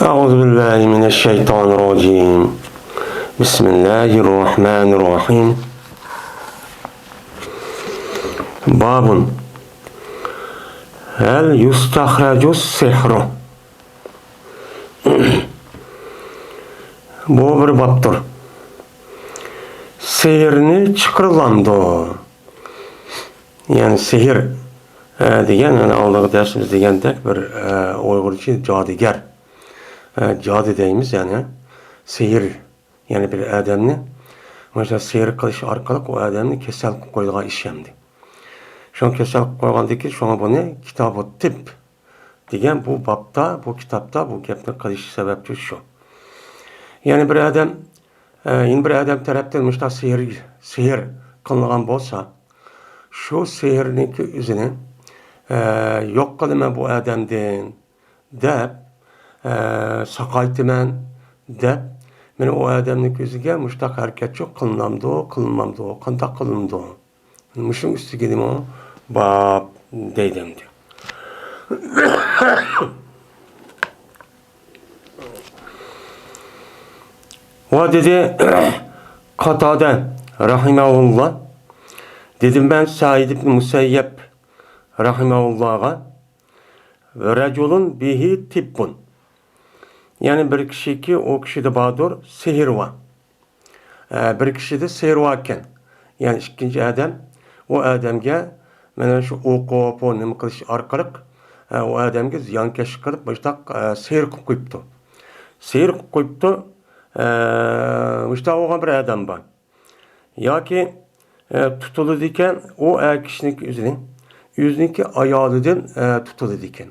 أعوذ بالله من الشيطان الرجيم بسم الله الرحمن الرحيم باب هل يستخرج السحر Bu bir baptır. Sihirni çıkırlandı. Yani sihir degan, yani aldığı dersimiz degandek bir Uygurca cadugar. Cadu deymiz yani. Sihir, yani bir adamni mesela sihir qilish orqali o adamni kasal qilib qo'yadigan ish hamdi. Şunu kasal qilib qo'ygandan keyin şuna buni kitobi tib degan bu bobda, bu kitobda bu gapni qilish sababchi shu. Yani bir adam tarafdan müşta sihir kılıngan bolsa, şu sihirniki üzerine yok kılıma bu adamdan dep sakaytıman dep men o adamniki üzüge müşta hareket çok kılınmamdı, kandak kılındı. Müşün üstü gedim o bab deydim diyor. O dedi Katade rahimahullah, dedim ben Said ibn Musayyep rahimahullah'a ve raculun bihi tibbun, yani bir kişi ki o kişide badur sihir var, bir kişide sihir varken, yani ikinci adam o adamga mana şu o'qib o nima qilish orqali o adamga ziyonkesh qilib boshqa sihir qilib qo'yibdi. Sihir qilib qo'yibdi. Müştahı bir adam var. Ya ki tutulur diken o kişinin yüzünki ayağlıdan tutulur diken.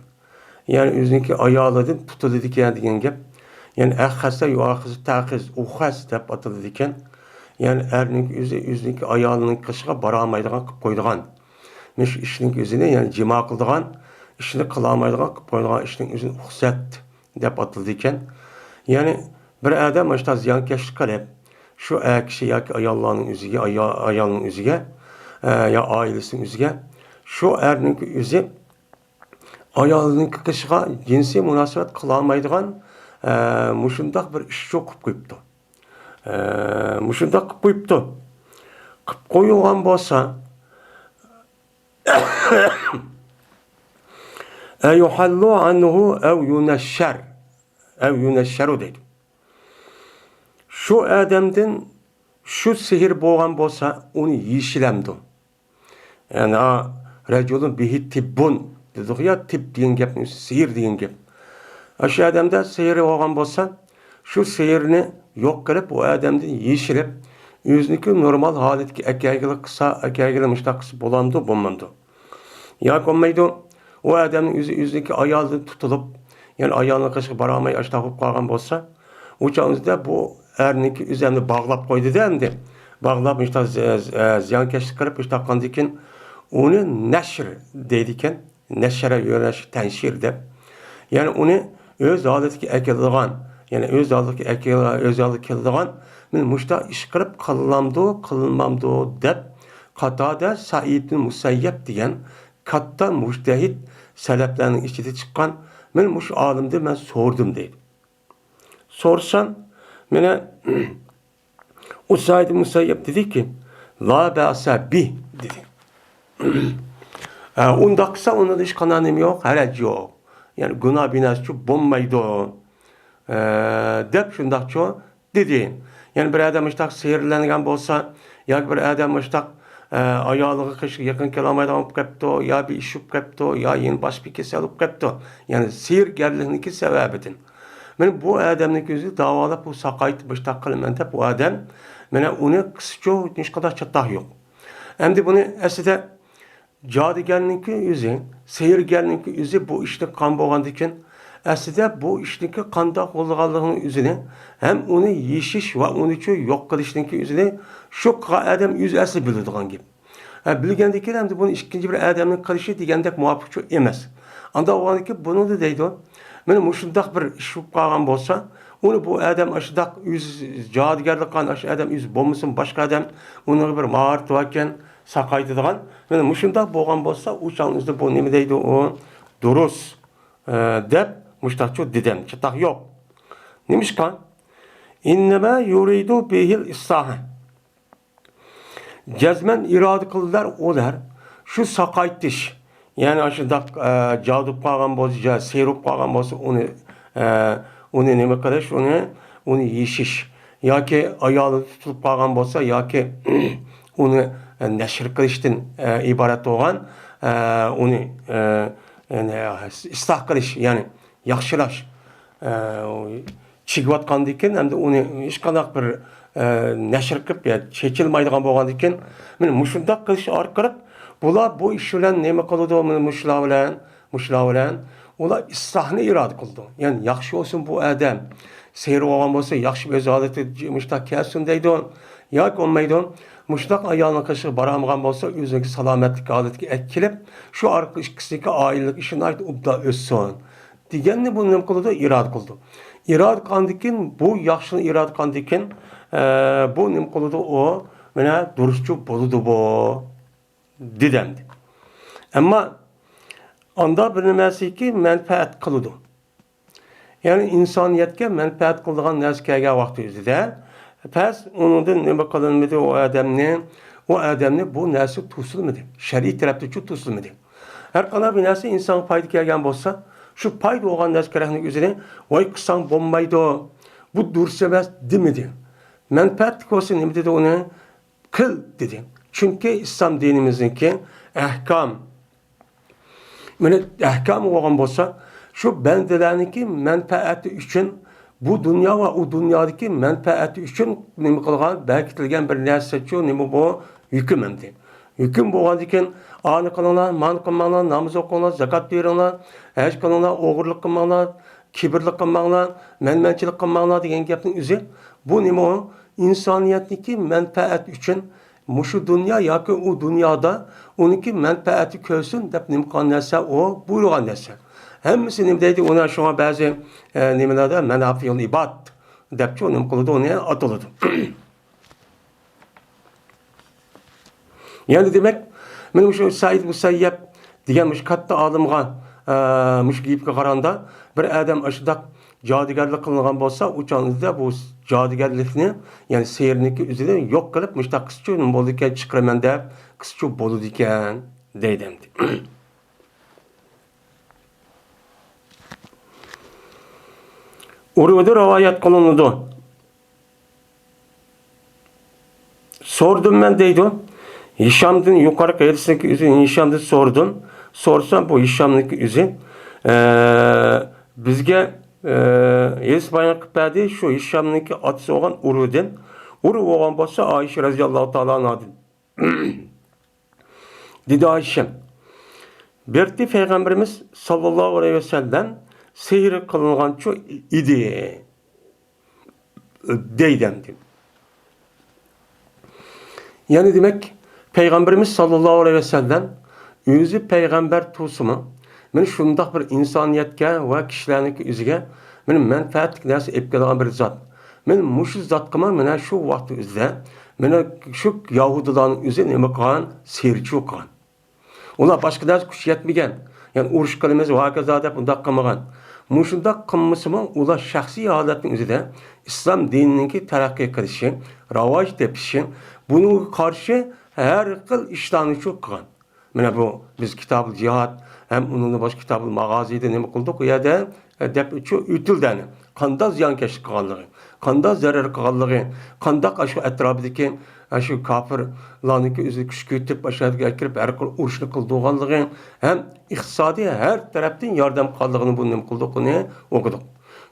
Yani yüzünki ayağlıdan tutulur diken diyen gap. Yani ahhasa yuahız taqiz uhas dep atılır diken. Yani erning yüzünki ayağının kışığa baramaydıgan qilib qo'ydigan. Meş işning yüzüne yani cima qildigan, işini qılamaydigan qilib qo'ydigan işning yüzünü uhsat dep atılır diken. Yani bir adam işte ziyankeşlik qilib, şu kişi yoki ayolning o'ziga, ya ailesining o'ziga, şu erning o'zi ayolning qishiga jinsiy munosabat qila olmaydigan mushundaq bir ish qilib qo'yibdi. Mushundaq qilib qo'yibdi. Qilib qo'yilgan bo'lsa, ayuhallu anhu aw yunashsharu deydi. Şu adamdan şu sihir bo'lgan bo'lsa, uni yeyishilamdi. Yani raculun bihi tibbun dedik ya, tib degan gapni sihir degan gap. Şu adamda sihir bo'lgan bo'lsa, şu sihirni yo'q qilib, o adamdan yeyishilib, o'ziniki normal holatga akaygilik mushtaqisi bo'lamdi, bo'lmamdi. Yo'q bo'lmaydi. O adamning o'ziniki ayoldan tutilib, yani ayolning qishiga bora olmay ashta bo'lib qolgan bo'lsa, o'shaningizda bu erniki üzerine bağlap koydu dendi. Bağlap işte ziyankeşlik qilib işte qandikin onu neşr deydiken, neşre yöneliş tenşir deb. Yani onu öz haletki ekildiğan, yani öz haletki keldiğan men muşta iş qilib qılınmamdı deb Katada Said ibn Musayyep degan katta mujtahid salaflarning içinde çıkan men muş alimdi men sordum deydi. Sorsam mene o Said Musayyep dedi ki la ba'sa bih dedi. Undaksa onun hiç kananim yok, harac yok. Yani günah binası bombaydı dep şundakçı dedi. Yani bir adam işte sihirlengen bolsa, ya bir adam işte ayağlığı kışık yakın kelamaydan olup kaptı, ya bir iş olup kaptı, ya yeni baş bir kesel olup kaptı. Yani sihirgerliğindeki sebebidin. Men bu adamning o'zi davolab bu saqaytib boshqa qilaman deb bu adam mana uni qischa hech qadar chataq yo'q. Endi buni aslida jodugarningki o'zi, sehrgarningki o'zi bu ishni qon bo'lgandan keyin aslida bu ishniki qandoq bo'lganligini o'zini ham uni yeshish va uni yo'q qilishningki o'zini shu adam o'zi asli biladigan gap. Bilgandan keyin endi buni ikkinchi bir odamning qilishi degandek muvofiq emas. Anda o'g'aniki buni da deydi. Meni mushundaq bir ish bo'lib qolgan bo'lsa, uni bu adam ashudaq o'z jodugarlik qilgan adam o'zi bo'lmasin, boshqa adam uni bir maharati ekan saqaydigan. Meni mushundaq bo'lgan bo'lsa, o'shaningizda bu nima deydi u? Durust deb mushtaqcho dedim. Chataq yo'q Nimişkan? İnneme yuridu bihil islahı. Cezmen irade kıldılar olar. Şu sakaytiş. Yani aşıda cadıp kalgan bozuca, seyrip kalgan bozu onu neme kılış, onu yişiş. Ya ki ayağı tutulup kalgan bolsa, ya ki onu neşir kılıştın ibaret olan onu yani ıslah kılış, yani yaxşılaş. Чигіп атқан екен, әмді оны ешқандай бір нәшір қып, шешілмайдыған болған екен. Міне мұшындақ қылыш арқырып, бұлар бұл іш білән неме қылды, мұшылау білән, олар ислахны ирад қылды. Yani yaxşı olsun bu adam. Seyir olған болса, yaxşı öz adeti мұштақ kelsin deydi. Yak olmaydı. Мұштақ ayağına қышығы baramıған болса, özündeki salametlik adetki etkilip, şu arka ikisindeki ailelik işini ait ubda özsün. Digenini bunu ne kıldı? İrad kıldı. İrad kandikin, bu yaxşını irad kandikin, bu ne kıldı o, mene duruşçu boludu bu, didemdi. Ama anda bir nemesi ki menfaat kılıdı. Yani insaniyetke menfaat kıldığın nezkege vakti yüzüde, pes onun da ne kılınmadı o adamne bu nesi tusulmadı. Şer'i tarafta çok tusulmadı. Her kadar bir nesi insan fayda gelgen bolsa, şu payda olan nezkerehinin üzerine vay kısan bombaydı o. Bu dursemez demedi. Menfaatlik olsun ne dedi onu? Kıl dedi. Çünkü İslam dinimizdeki ehkam. Böyle ehkam olan olsa şu bendelerinki menfaati için bu dünya ve o dünyadaki menfaati için ne kılgan belirtilgen bir nerse şu ne bu hüküm emdi. Hüküm bolğan diken anı kılınlar, man kılmağlar, namaz okuyunlar, zakat veringlar, haj kılınlar, oğurluk kılmağlar, kibirlik kılmağlar, menmençilik kılmağlar degan gapning o'zi bu nima o? İnsaniyetniki menfaat uchun mushu dünya yoki u dunyoda uniki menfaati ko'rsin deb nima qilgan narsa o buyurgan narsa. Hammasi nima deydi? Ona shunga ba'zi nimalarda manafiyul ibad deb nima qiladi, uni atiladi. Yani demek, benim şu Said Musayyab degan katta olimga mush giyipga qaranda bir adam aşıdak jodigarlik qilingan bo'lsa, o'chanizda bu jodigarlikni, yani seyrniki o'zida yo'q qilib, mushtaq qizcha nima bo'ldi ekan chiqiraman deb, qizcha bo'ldi ekan deydi. Uruvda rivoyat qilinadi. Sordum ben deydi. Hişam'dan yukarı kayırsındaki üzü Hişam'dan sordum. Sorsam bu Hişam'daki üzü bizge Elis bayan kıpadi şu Hişam'daki atısı olan Uru'dan. Uru olan basa Ayşe razıyallahu ta'ala anadın. Dedi Ayşe. Berti Peygamberimiz sallallahu aleyhi ve sellem seyir kılıngan şu idi. Deydemdi. Yani demek Peygamberimiz sallallahu aleyhi ve sellem özü peygamber tusumu men şundaq bir insaniyetke ve kişilerning özüge men menfaatlik narsa ep kelgan bir zat. Men mushu zatqa men şu vaqt özde men şu Yahudilarning özü nima qilgan? Serchi o'qigan. Ular boshqa narsa kuch yetmagan. Yani urush qilamiz va hokazo deb undaq qilmagan. Mushundaq qilmasimi ular shaxsiy holatning o'zida islom dinining taraqqiy qilishi, rivoj tepishi, bunga qarshi her xil ishlarni qilgan. Mana bu biz Kitab-ı Cihad hem onun boshqa Kitab-ı Magazide nima qildik? U yerda deb o'tildani. Qanday ziyonkashlik qilganligi, qanday zarar qilganligi, qanday shu atrofidagi shu kofirlarniki o'zi kuch ko'tib ashadga kirib har xil urushni qildiganligi ham iqtisodiy har tarafdan yordam qilganligini bu nima qildik? Uni o'qidik.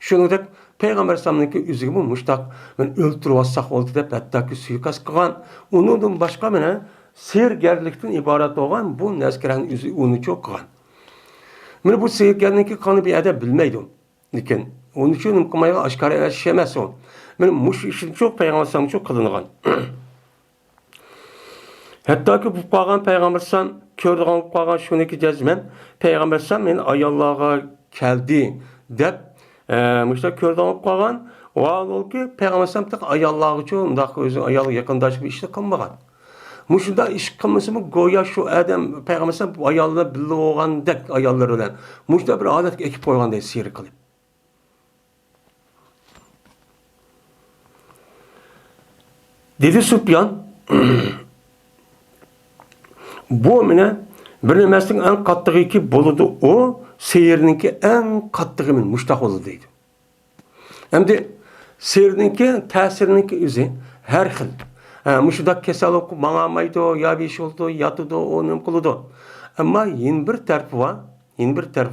Shuningdek Peygamber sallamniki o'ziga bu mushtaq men o'ltirib olsak bo'ldi deb hattoki suiqasd qilgan. Undan boshqa mana sergarlikdan iborat bo'lgan bu nazkaraning o'zi uni cho'q qilgan. Mana bu sergarlikni qani bir adab bilmaydi. Lekin onun uchun nima qilmaydi? Oshkora ish emas u. Mana mush ishni cho'q Peygamber sallam cho'q qilingan. Hattoki bu qolgan Peygamber sallam ko'rgan qolgan shuniki jazman Peygamber sallam men ayollarga keldi deb müştak körden qolgan va ki Peygamber sallam ayollar uchun undaq o'zi ayol yaqindosh bir ishni qilmagan. Mushunda ish qilmasimi go'yo shu adam Peygamber sallam ayollar birga bo'lgandek ayollar bilan mushunda bir odatga ekib qo'yganday sir qilib. Dedi Süfyan, bu mine bir nimesinin en kattığı ki boludu o seyirninki en kattığı min muştaq oldu deydi. Hem de seyirninki tesirininki üzü her xil. Muşudak kesalık mağamaydı, ya bir şey oldu, yatıdı, o nem kılıdı. Ama yeni bir tarafı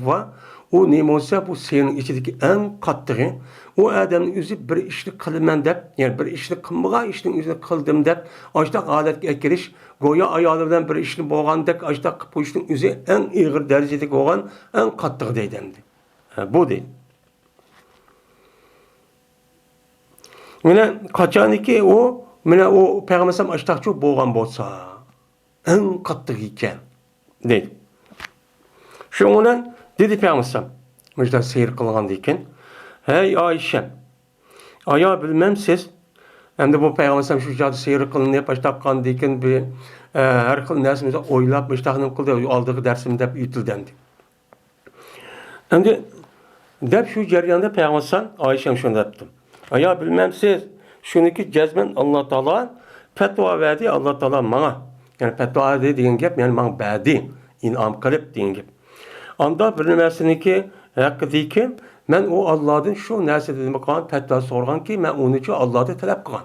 var, o ne olsa bu seyirnin içindeki en kattığı, o adamın üzü bir işlik kılmen dep, yani bir işlik kılmağa işlik üzü kıldım dep, açtak adet ekiriş, goya ayarlardan bir işlik boğan dek, açtak bu işlik üzü en ağır derecede olan en kattığı deydemdi. Bu değil. Mine kaçaniki o, mine o peygambersem açtakçı boğan bolsa, en kattığı iken, deydi. Şundan dedi peygambersem, müjde seyir kılgan deyken, hey Ayşem, aya bilmem siz, hem de bu peygambersem şu cadı seyir kılın hep açtakkan deyken bir her kıl nersimize oylap müjdeğinin kıldı aldığı dersimde yutildendi. Hem de dep şu ceryanda peygambersem Ayşem şunu yaptım. Aya bilmem siz, şununki cezmen Allah Teala fetva verdi Allah Teala bana. Yani fetva verdi deyen gep, yani bana verdi. İnam kılıp deyen gep. Anda bir nersiniki hakkı deyken, ben o Allah'ın şu nerse dediğime kalan fetva sorgan ki, ben onun için Allah'ı talep kılan.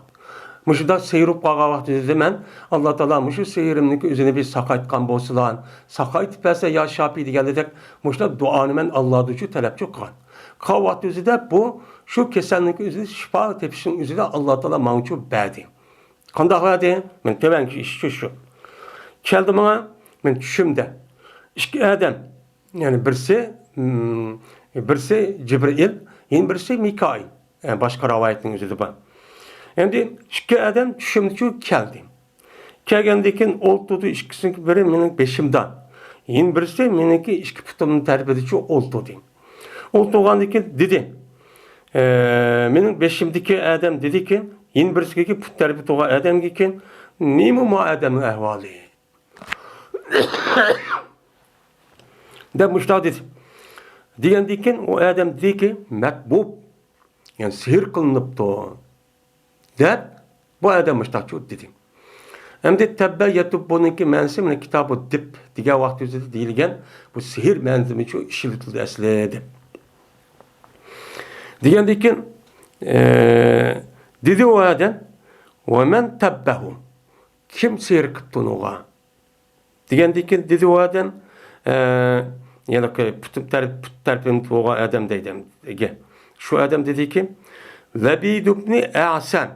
Muşuda seyrup bağa vaxtı ben Allah Teala muşu seyrimniki üzerine bir sakaytkan bolsulan, sakayt pese ya şapi digelidek, muşuda duanı ben Allah'ı için talepçi kılan. Kavat üzerinde bu, şu kesenlik üzerinde şifa tepişin üzerinde Allah Teala mançu verdi. Kandak verdi, ben tebenki iş şu. Keldi bana, ben düşümde. İşki adam, yani birisi Cibril, yine birisi Mikail. Yani başka ravayetin üzerinde ben. Endi iki adam düşümdeki keldi. Kelgendekin oltudu ikisinin biri benim beşimden. Yine birisi meniki iki putumun terbiyedici oltudu. Oltuğandaki dedi. Benim beşimdeki adam dedi ki, yine birisi ki put terbiyeti olan adam ki, neymi mu adamın ehvali? Demişler dedi. Diyendikin o adam dedi ki, mekbub, yani sihir kılınıptı. Dep, bu adam müştakçı dedi. Hem de tebbe yatıp bununki mensimine kitabı dip, diğer vakti üzerinde değilgen, bu sihir menzimi için işilitildi esledi. Diyendikin, dedi o adam, ve men tebbehum, kim sihir kıptın oğa? Diyendikin, dedi o adam, yani put terpim oğa adam deydem. Şu adam dedi ki, Lebid ibn A'sam.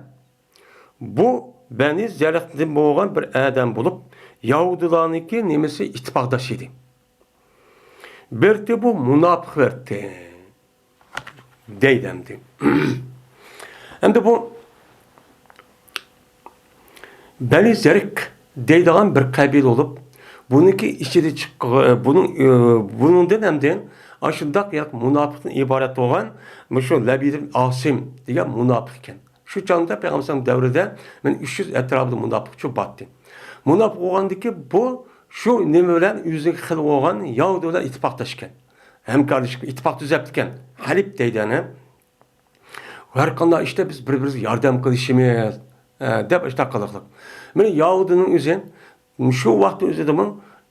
Bu beni zerretli boğan bir adam bulup Yahudilarınki nemesi ittifakdaşıydı. Berti bu münafık verdi. Deydemdi. Hem de bu Beni Zerik deydiğen bir kabil olup bununki içeri bunun dönemden aşındak yak münafıkın ibaret olan şu Lebid ibn Asim diye münafık iken. Şu çağında Peygamber devrede ben 300 etrafında münafıkçı battı. Münafık olgandaki bu şu nemeler yüzündeki xil olan Yahudiler ittifaktaşken. Hem kardeşlik ittifak düzeltken. Halip deydiğine. Her kanda işte biz birbirimize yardım kılışımız. Dep işte kılıklık. Ben Yahudinin üzerine şu vakti üzerinde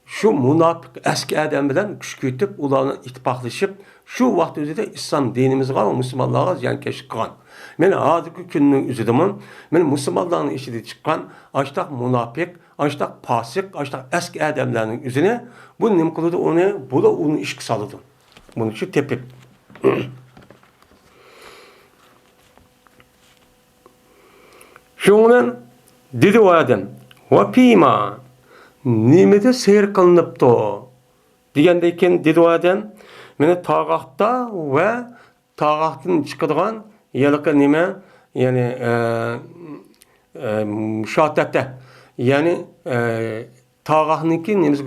şu münafık eski adam bilen küçültüp ularla ittifaklaşıp şu vakti üzerinde İslam dinimiz var, Müslümanlığa ziyan keşkan. Ben hazırki günün üzerinde ben Müslümanların içinde çıkan açtak münafık, açtak pasık, açtak eski adamların üzerine bu nem kılıdı onu, bu da onun iş kısalıdı. Bunun için tepip. Şundan dedi o adam, ve pima, nimede seyir kılınıptı. Diyendeyken dedi o adam, mene tağakta ve tağaktın çıkıdığan yalıkı nime, yani müşahatette, yani tağaktınki nimesi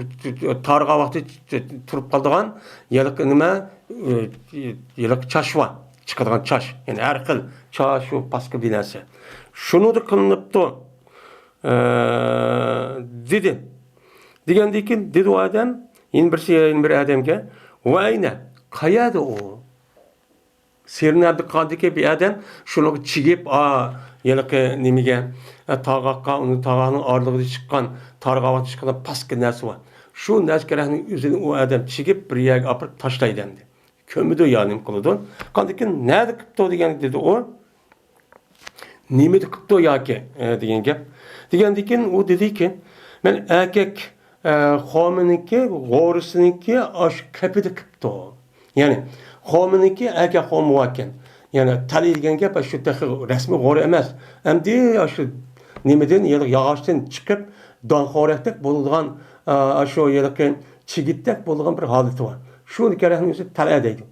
targa vakti turup kaldığan yalıkı nime, yalıkı çaş var, çıkıdığan çaş, yani her kıl çaş o paskı binası. Şunu da kılınıptı. Dedi. Digendeki dedi o adam, yine bir adam ki, ve ayne, kayadı o. Serin Abdülkadir'e bir adam şunu çigip yanıkı nimige tağaqqa onun tağağının ağırlığı çıkan tarğavat çıkan paskı nersi var. Şu neskerahının üzerine o adam çigip bir yerge apıp taşlaydı dendi. Kömüdü yani kılıdı. Kandikin nerede kıptı diyen dedi o. Nimeti kıptı ya ki diyen gap. Diyen o dedi ki ben erkek xomininki g'o'risininki aş kapida kıptı. Yani xomininki erkek xomi varken. Yani tanıydigan gap shu resmi g'o'ri emas. Endi shu nimadan yog'ochdan chiqib donxo'rakdek bo'ladigan shu yerga chigitdek bo'lgan bir holati bor. Shuni kerakli o'zi tal'a deydi.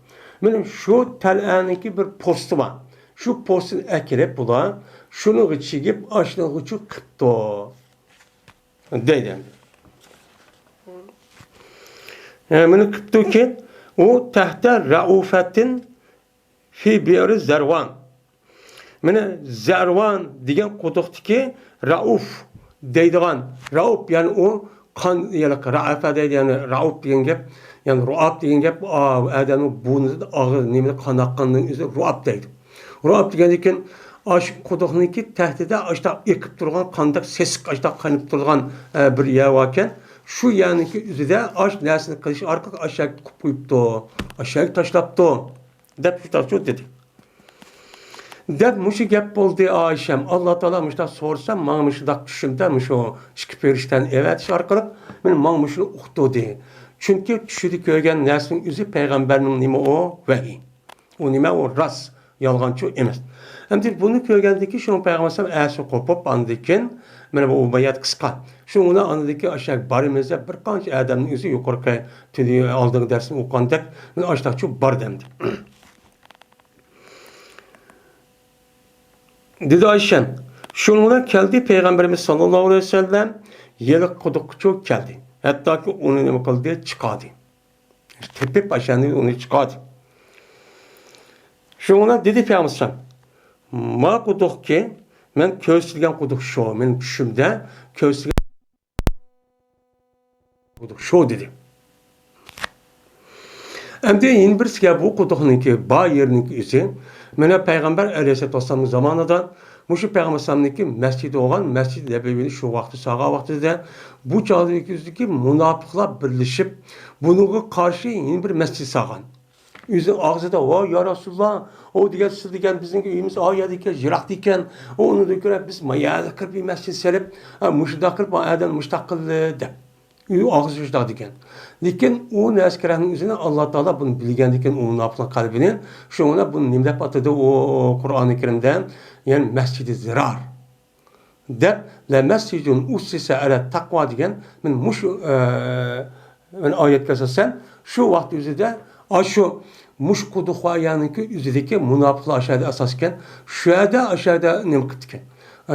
Mana shu tal'aniki bir posti bor. Shu postni akirib bular shuni chigib ashlag'uchi qipto deydi. Mana qiptoki u tahta raufatin fi bi'ri zarvan. Mana zarvan degan quduqdiki rauf deydigan. Rauf yani o kan yani ra'afa deydi yani rauf degan gap. Yani ruab degan gap adamning bo'ynida og'ir nimada qon oqqandan o'zi ruab deydi. Ruab degan ekan ash quduqniki tahtida ashta ekib turgan qandak sesiq ashta qaynab turgan bir yer ekan. Shu yaniki o'zida ash narsani qilish orqali ashak qilib qo'yibdi. Ashak tashlabdi deb shu dedi. Deb muşu gap bo'ldi Ayşem. Allah Taala muşta sorsam, mana muşda tushimda mushu ikki perishtan evatish orqali men mana mushuni uqtidi. Chunki tushida ko'rgan narsaning o'zi payg'ambarning nima o vahiy. U nima o ras, yolg'onchi emas. Endi buni ko'rgandiki shuni payg'ambar asi qo'pib andikin mana bu ubayat qisqa. Shuni andiki ashak barimizda bir qancha odamning o'zi yuqorqi tili oldingi darsni o'qigandak men ashtachu bar demdi. Dedi Ayşen, şununla geldi Peygamberimiz sallallahu aleyhi ve sellem yelik kuduqçu geldi. Hatta ki onu ne kıldı çıkardı. Tepip Ayşen'in onu çıkardı. Şununla dedi Peygamber ma kuduq ki men kösilgen kuduq şu, benim düşümde kösilgen kuduq şu dedi. Hem de yeni birisi bu kuduq'nın ki bağ yerinin izi Mene Peygamber Aleyhisselatü Vesselam'ın zamanında Muşu Peygamber Aleyhisselam'daki mescidi olan Mescid-i Nebevini şu vakti sağa vakti de bu çağdaki münafıklar birleşip bunu karşı yeni bir mescid sağan. Yüzün ağzı da o ya Resulullah o diye siz diyen bizim evimiz ayet diken jirak diken onu da göre biz mayada kırıp bir mescid serip muşda kırıp adan muştakil de. Ağzı yüzde diken. Lekin o neskeranın üzerine Allah Teala bunu bilgen diken o münafıklar kalbinin şuna bunu nimde patıdı o Kur'an-ı Kerim'den yani mescid-i zirar. De le mescidun ussise ala takva diyen men muş men ayet kesersen şu vakti üzerinde şu muş kuduğa yanınki üzerindeki münafıklar aşağıda asasken şurada aşağıda nem kıtken.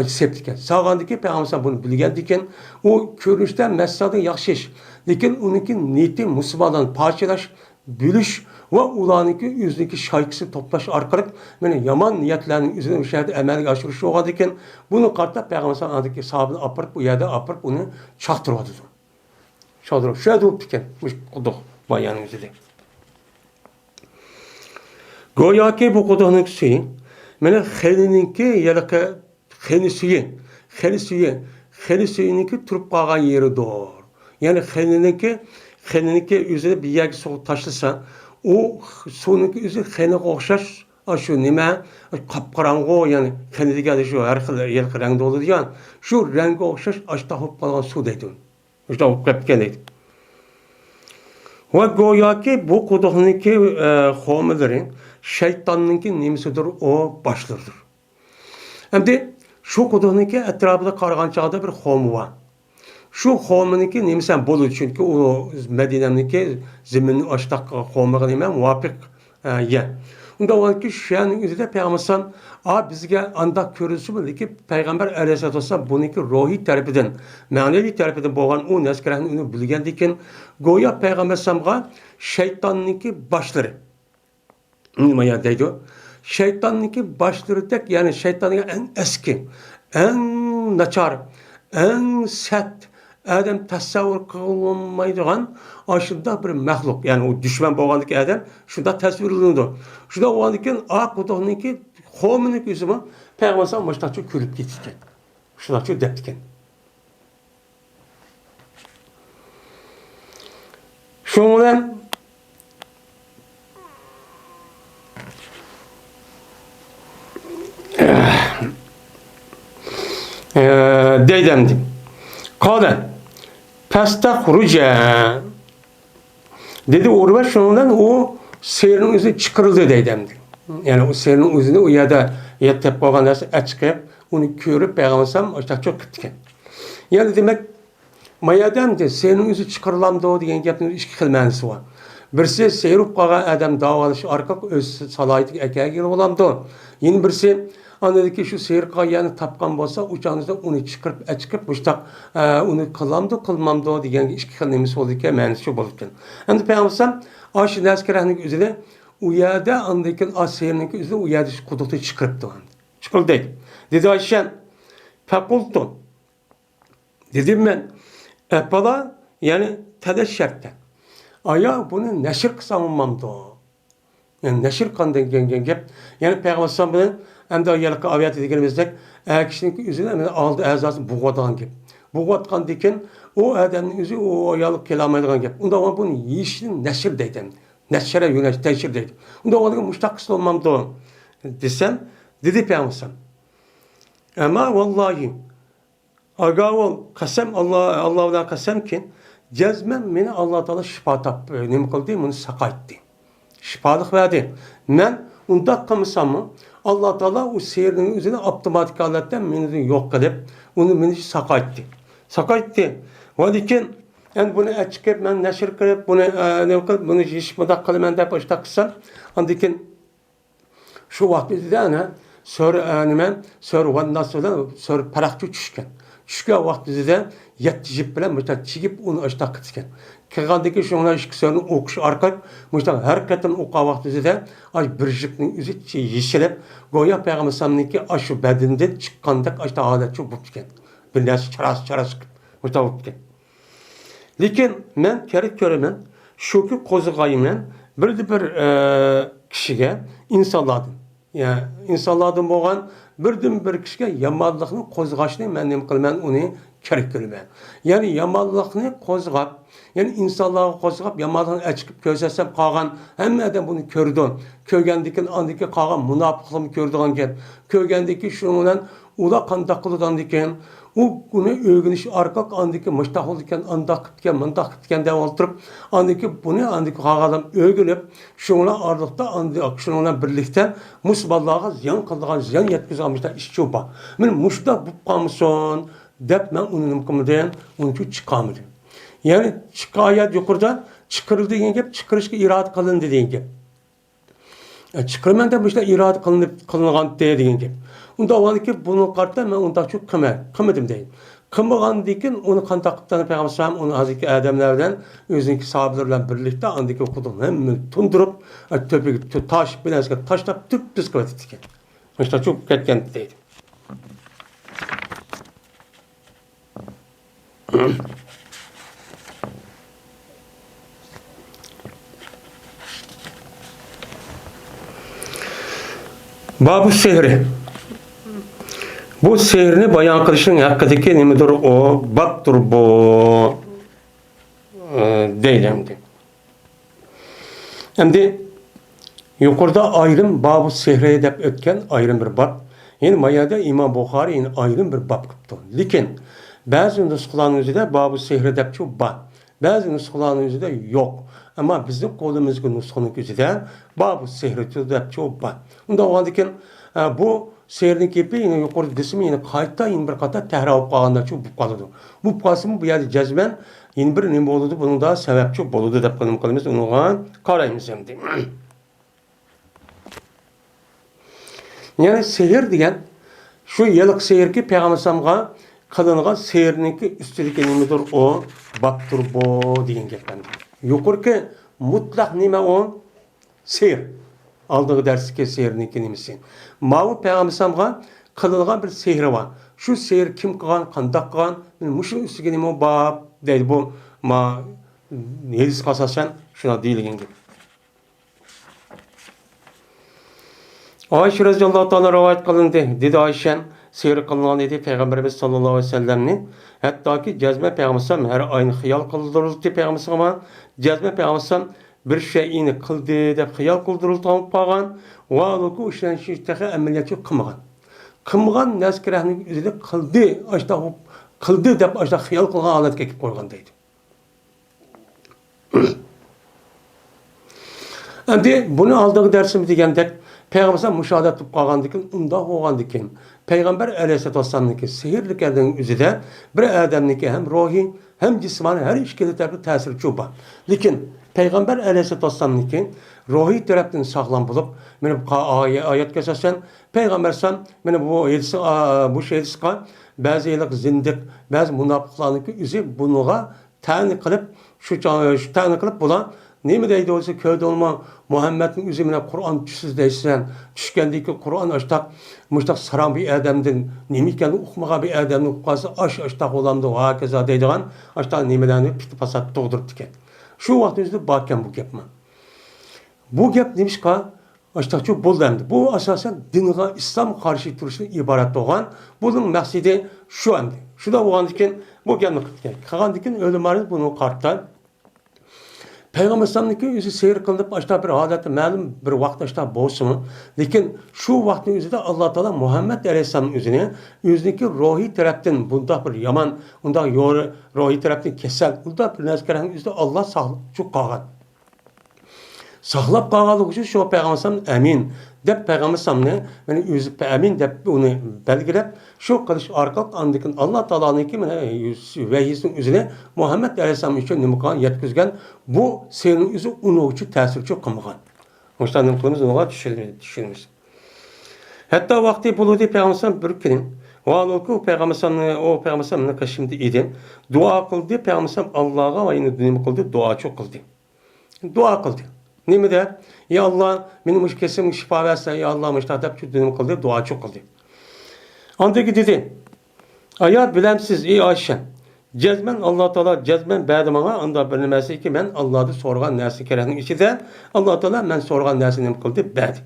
Septiken. Sağandaki Peygamber bunu bilgen diken o görünüşten mesajın yaxşı iş. Lekin onunki niyeti Müslümandan parçalaş, bölüş ve ulanınki yüzündeki şaykısı toplaş arkalık yani yaman niyetlerinin üzerine şehirde emelge aşırışı oğa diken bunu kartta Peygamber andaki sahabını apırıp bu yerde apırıp onu çaktırmadı. Çaktırmadı. Şöyle durup diken. Kuduq bayanın üzerinde. Goya ki bu kuduğun suyu yani xelininki yalaka xeli suyuniki turup qalgan yeri doğru. Yani xeliniki üzerine bir yerga suv tashlasa, o suvniki o'zi xeniga o'xshash shu nima qop-qorong'u, yani xenidagi shu har xil yilqi rangda bo'ladigan, shu rangga o'xshash ashta bo'lib qolgan suv deydi. Ashta bo'lib ketgan deydi. Va go'yoki bu quduqniki xomilari shaytonninki nimasidir, o boshlardir. Endi şu quduqniki etrafida qaragan chog'da bir xomi bor. Şu xominiki nimasi bo'ladi chunki u Madinamniki zaminni ashtaq xomiga nima muvofiq ya. Unda olarki shuning o'zida Peygamber bizga andaq ko'rinsa lekin Payg'ambar alayhisolatu vasallam buniki ruhiy tarafidan, ma'naviy tarafidan bo'lgan u naskarani uni bilgandan keyin go'yo Payg'ambar alayhisolamga shaytonniki boshlari nima deydi? Şeytanniki başlarıdak yani şeytanın en eski, en naçar, en sert, adam tasavvur kılınmaydigan aşında bir mahluk. Yani o düşman boğandaki adam şunda tasvirleniyor. Şunda oğandaki Kuduqniki Xominik üzümü Peygamber baştaçı külüp gitken. Şundaçı deptiken. Şundan deydemdim. Kale pasta huruca dedi orada şundan o seyrin üzü çıkırıldı deydemdi. Yani o seyrin üzünü o yada yettep koygan narsa açıkıp onu körüp Peygambersam işte çok gitken. Yani demek mayadamdı seyrin üzü çıkırılamdı o degan gapning ikki xil ma'nosi var. Birisi seyrip koygan adam davalaş arka öz salayeti ekegi olamdı. Yeni birisi anladaki şu seyir kayyanı tapkan bolsa uçağınızda onu çıkırıp açıkıp muştak onu kılamdı kılmamdı degan ikki xil nemesi oldu ki ma'nosi şu bolupken. Endi Peygambersam aşı naskerahning üzüde uyada andaki asirning üzüde uyada şu kuduqni çıkırıptı. Çıkıldı. Dedi Ayşe fakultu. Dedim ben epala yani tedeşşertten. Aya bunu neşir kısamamamdı. Yani neşir kandan gep. Yani Peygamber bilen hem de ayalık aviyat edegenimizdek kişinin yüzüne aldı azası buğadan gep. Buğatkan diken o adamın yüzü o ayalık kelamaydıgan gep. Onda ona bunu yiyişin neşir deydim. Neşire yöneş teşhir deydim. Onda ona müştak kısa olmamdı. Desem dedi Peygamber. Ama vallahi agavol kasem Allah'dan kasem ki cezmen beni Allah Teala şifa tap ne kıldı bunu sakayttı. Şifalık verdi. Ben unda kılmışam Allah Teala o seyirinin üzerine otomatik halatten beni yok edip onu beni sakayttı. Sakayttı. Vadikin yani bunu açıkıp ben neşir kırıp bunu ne kılıp bunu şişmada kılımen de başta kısam. Andikin şu vakti de ana sör vandan sonra sör parakçı düşken. Düşken vaktide yetti jip bilen müştak çigip onu açta kıtken. Kırgandaki şunlar işki sörünü okuş arkayıp müştak hareketin oka vaktide ay bir jipnin üzü yeşilip goya Peygamber Sam'niki aşı bedinde çıkkandak açta aletçi bupken. Bilnesi çaras müştak bupken. Lekin men kerek köremen şoku kozugayımla bir kişiye insanladım. Yani insanlardan boğan bir kişiye yamanlıqni qo'zg'ashni men nima qilman uni kerak ko'raman. Yani yamanlıqni qo'zg'ab, yani insonlarga qo'zg'ab yamanlıqni achqib ko'rsam qolgan hamma odam buni ko'rdi. Ko'rgandikin andiki qolgan munofiqlikni ko'rdigan gap. Ko'rgandiki shu bilan ular qanday qilgan ekan, u buni o'rganish orqali andiki mushtahil ekan, andaq qilgan deb o'tirib, andiki buni andiki qolgan o'rganib, shunlar orliqda andiki shunlar birlikda musballarga ziyon qilgan, ziyon yetkazgan ish cho'pa. Men mushda bo'lib qolmasin deb men uni nima qilmadim, uni chiqarmadim. Yani şikayet yukarıda çıkarıldı degan gap, chiqarishga iroda qilindi degan gap. Çıkarman da işte iroda qilingan degan gap. Unda oldiki bunu qarta men unda çok qilmadim deydi. Qilmagandan keyin uni qanday qilib Peygamber sallam uni haziki odamlardan o'ziniki sahobalar bilan birlikda andiki o'qidim. Hamma tundirib, to'piga tosh bilan tashlab tuppiz qilib ketgan. İşte çok ketgan deydi. Babu sehri. Bu sehrini bayan kılışının hakkındaki nemedir o? Baktır bu deylemdi. Şimdi yukarıda ayrım babu sehri dep ötken ayrım bir bab. Yani mayada İmam Bukhari yani ayrım bir bab kıptı. Lakin bazı nüshaların üzerinde babu sehri dep çok bab. Bazı nüshaların üzerinde yok. Ama bizim kolumuzun nüshanın üzerinde babu sehri dep çok bab. Onda o halde bu seyirning kepi yine yukarı desimi yine kayıtta yine bir kata tehra olup kalanda çok bu kaldı. Bu kalsın bu yerde cezben yine bir ne oldu bunun da sebep çok oldu da kanım kalımız onu karayımız şimdi. Yani seyir diyen şu yıllık seyir ki Peygamber Sam'a kılıngan seyirinin ki üstelik nemedir o baktır bu diyen geplendi. Yukarı ki mutlak neme o seyir. Aldığı dersi ki seyirinin ki nemesi. Mavu Peygamber Sam'a kılılgan bir sehri var. Şu sehir kim kılgan, kandak kılgan, muşun üstüge nima bab deydi bu ma hadis kasasen şuna deyilgen gibi. Ayşe radhiyallahu ta'ala rivayet kılındı. Dedi Ayşen sehir kılınan dedi Peygamberimiz sallallahu aleyhi ve sellem'nin. Hatta ki cezme Peygamberim her aynı hayal kıldırıldı Peygamberim ama cezme Peygamberim bir şeyini kıldı deb hayal kıldırıldı tavıp bağan ve oku işlenişteki ameliyatı kılmagan. Kılmagan neskerahni üzerinde kıldı açta kıldı deb açta hayal kılgan alet kekip koygan deydi. Endi bunu aldığı dersimi degendek Peygamber müşahede tutup kalgandıkın, unda olgandıkın. Peygamber aleyhisselatü vesselam'nınki sihirlik elinin üzerinde bir adamnınki hem ruhi hem cismani her işkili tarafı tesir çuba. Lakin Peygamber aleyhisselatü vesselam'nınki ruhi taraftan sağlam bulup, benim ayet kesersen Peygamber sen benim bu şeydisi bazı yıllık zindik, bazı münafıklarınki üzü bunuğa tani kılıp şu tani kılıp bulan nemi deydi olsa köyde olma Muhammed'in üzerine Kur'an düşsüz deysen düşkendeki Kur'an açtak müştak saran bir adamdın nemi iken okumağa bir adamın okuması açtak olamdı o hakeza deydiğen açtak nemelerini piti pasat doğdurup diken. Şu vakti üzerinde bakken bu gepme. Bu gep demiş ki açtak çok bol demdi. Bu asasen dinine İslam karşı duruşuna ibaret olan bunun maksidi şu anda. Şu da olan diken bu gepme kıtken. Kalan diken ölümarız bunu karttan. Peygamber sallallahu yüzü seyir kılıp açta bir adeti malum bir vakt açta bolsun. Lakin şu vaktin yüzünde Allah Teala Muhammed Aleyhisselam'ın yüzündeki ruhi taraftan bunda bir yaman, bunda ruhi taraftan kesel, bunda bir nezkerenin yüzünde Allah sağlık çok kağıt. Sağlap kağıtlık için şu Peygamber sallallahu emin. Dep Peygamber sallallahu yani yüzü emin dep onu belgilep şu kılış arka andıkın Allah Teala'nın ki vehiysin üzerine Muhammed Aleyhisselam için numukan yetkizgen bu senin yüzü onu için tesir çok kılmagan. Muştanın konumuz ona düşünmüş. Hatta vakti buludu Peygamber sallallahu bir gün o Peygamber sallallahu şimdi idi. Dua kıldı Peygamber sallallahu Allah'a ve yine dinimi kıldı dua çok kıldı. Dua kıldı. Ne mi der? Ya Allah benim müşkesim şifa versen ya Allah müştahdep çüddünüm kıldı dua çok kıldı. Andaki dedi ayat bilemsiz ey Ayşe cezmen Allah Teala cezmen ba'dımana anda bilinmesi ki ben Allah'ı sorgan nersi kerenin içinde Allah Teala ben sorgan nersini kıldı ba'di.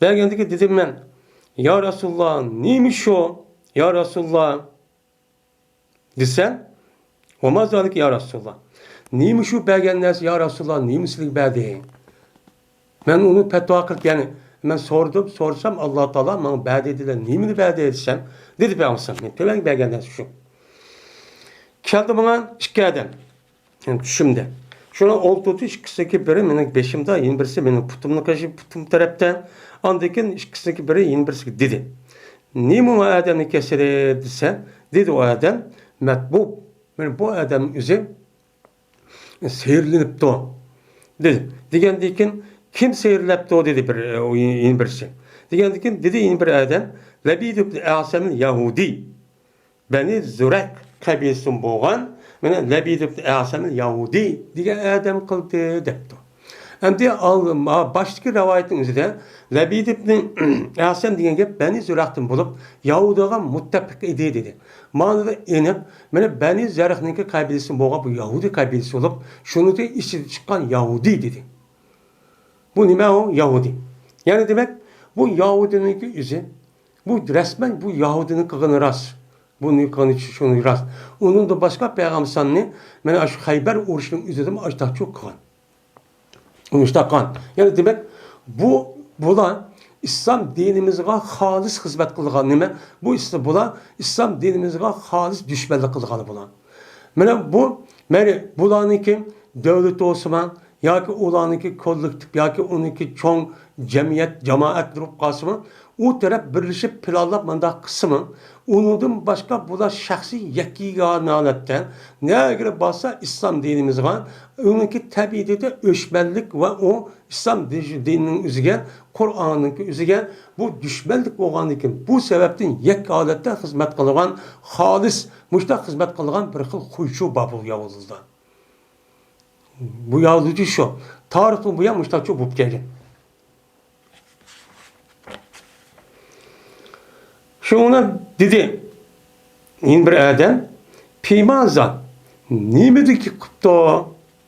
Belgendeki dedim ben ya Resulullah neymiş o ya Resulullah desen olmaz dedik ya Resulullah. Neymiş o belgen nersi ya Resulullah neymişlik ba'di. Ben onu fetva kılıp yani ben sorsam Allah Teala bana ba'di ediler. Neyini ba'di etsem dedi Peygamber. Temen belgenden şu. Keldi bana iki adam. Yani düşümde. Şuna oldu ikisindeki biri benim beşimde, yeni birisi benim putumla karşı putum taraftan. Andakin ikisindeki biri yeni birisi dedi. Neymi o adamı kesere dese dedi o adam metbub. Yani bu adam üzeri seyirlenip de dedi. Digendikin kim seyirlep de dedi bir yeni birisi. Digendikin dedi yeni bir adam Lebid ibn Asam'ın Yahudi. Beni Zürek kabilsin boğan. Beni Lebid ibn Asam'ın Yahudi diye adam kıldı depti. Hem de baştaki rivayetin üzerinde Lebid ibn Asam diyen gep Beni Zürek'ten bulup Yahudi'ye muttefik idi dedi. Manada inip Beni Zürek'ninki kabilsin boğan bu Yahudi kabilsi olup şunu da işi çıkan Yahudi dedi. Bu nime o? Yahudi. Yani demek bu Yahudi'ninki yüzü bu resmen bu Yahudinin kılığını rast. Bunun kılığını şunu rast. Onun da başka peygambersanını ben şu Hayber uğraşının üzerinde açta çok kılın. Onun işte kan. Yani demek bula İslam dinimizde halis hizmet kılgan nime? Bu ise bula İslam dinimizde halis düşmanlık kılganı bula. Bulanınki devlet olsun ya ki ulanınki kollektif ya ki onunki çoğun cemiyet, cemaat durup kalsın o taraf birleşip planlap manda kısmı onundan başka bu da şahsi yekîgânanetten neye göre basa İslam dinimiz var. Onunki tabii de öşmenlik ve o İslam dininin üzerine Kur'an'ın üzerine bu düşmanlık olan için bu sebepten yekânetten hizmet kılgan halis müştak hizmet kılgan bir kıl kuyuşu babul Yavuz'da. Bu yazıcı şu. Tarihten bu yan müştak çok bup gelin. Şuna dedi, bir adam, peyman zat, nimedi ki kıptı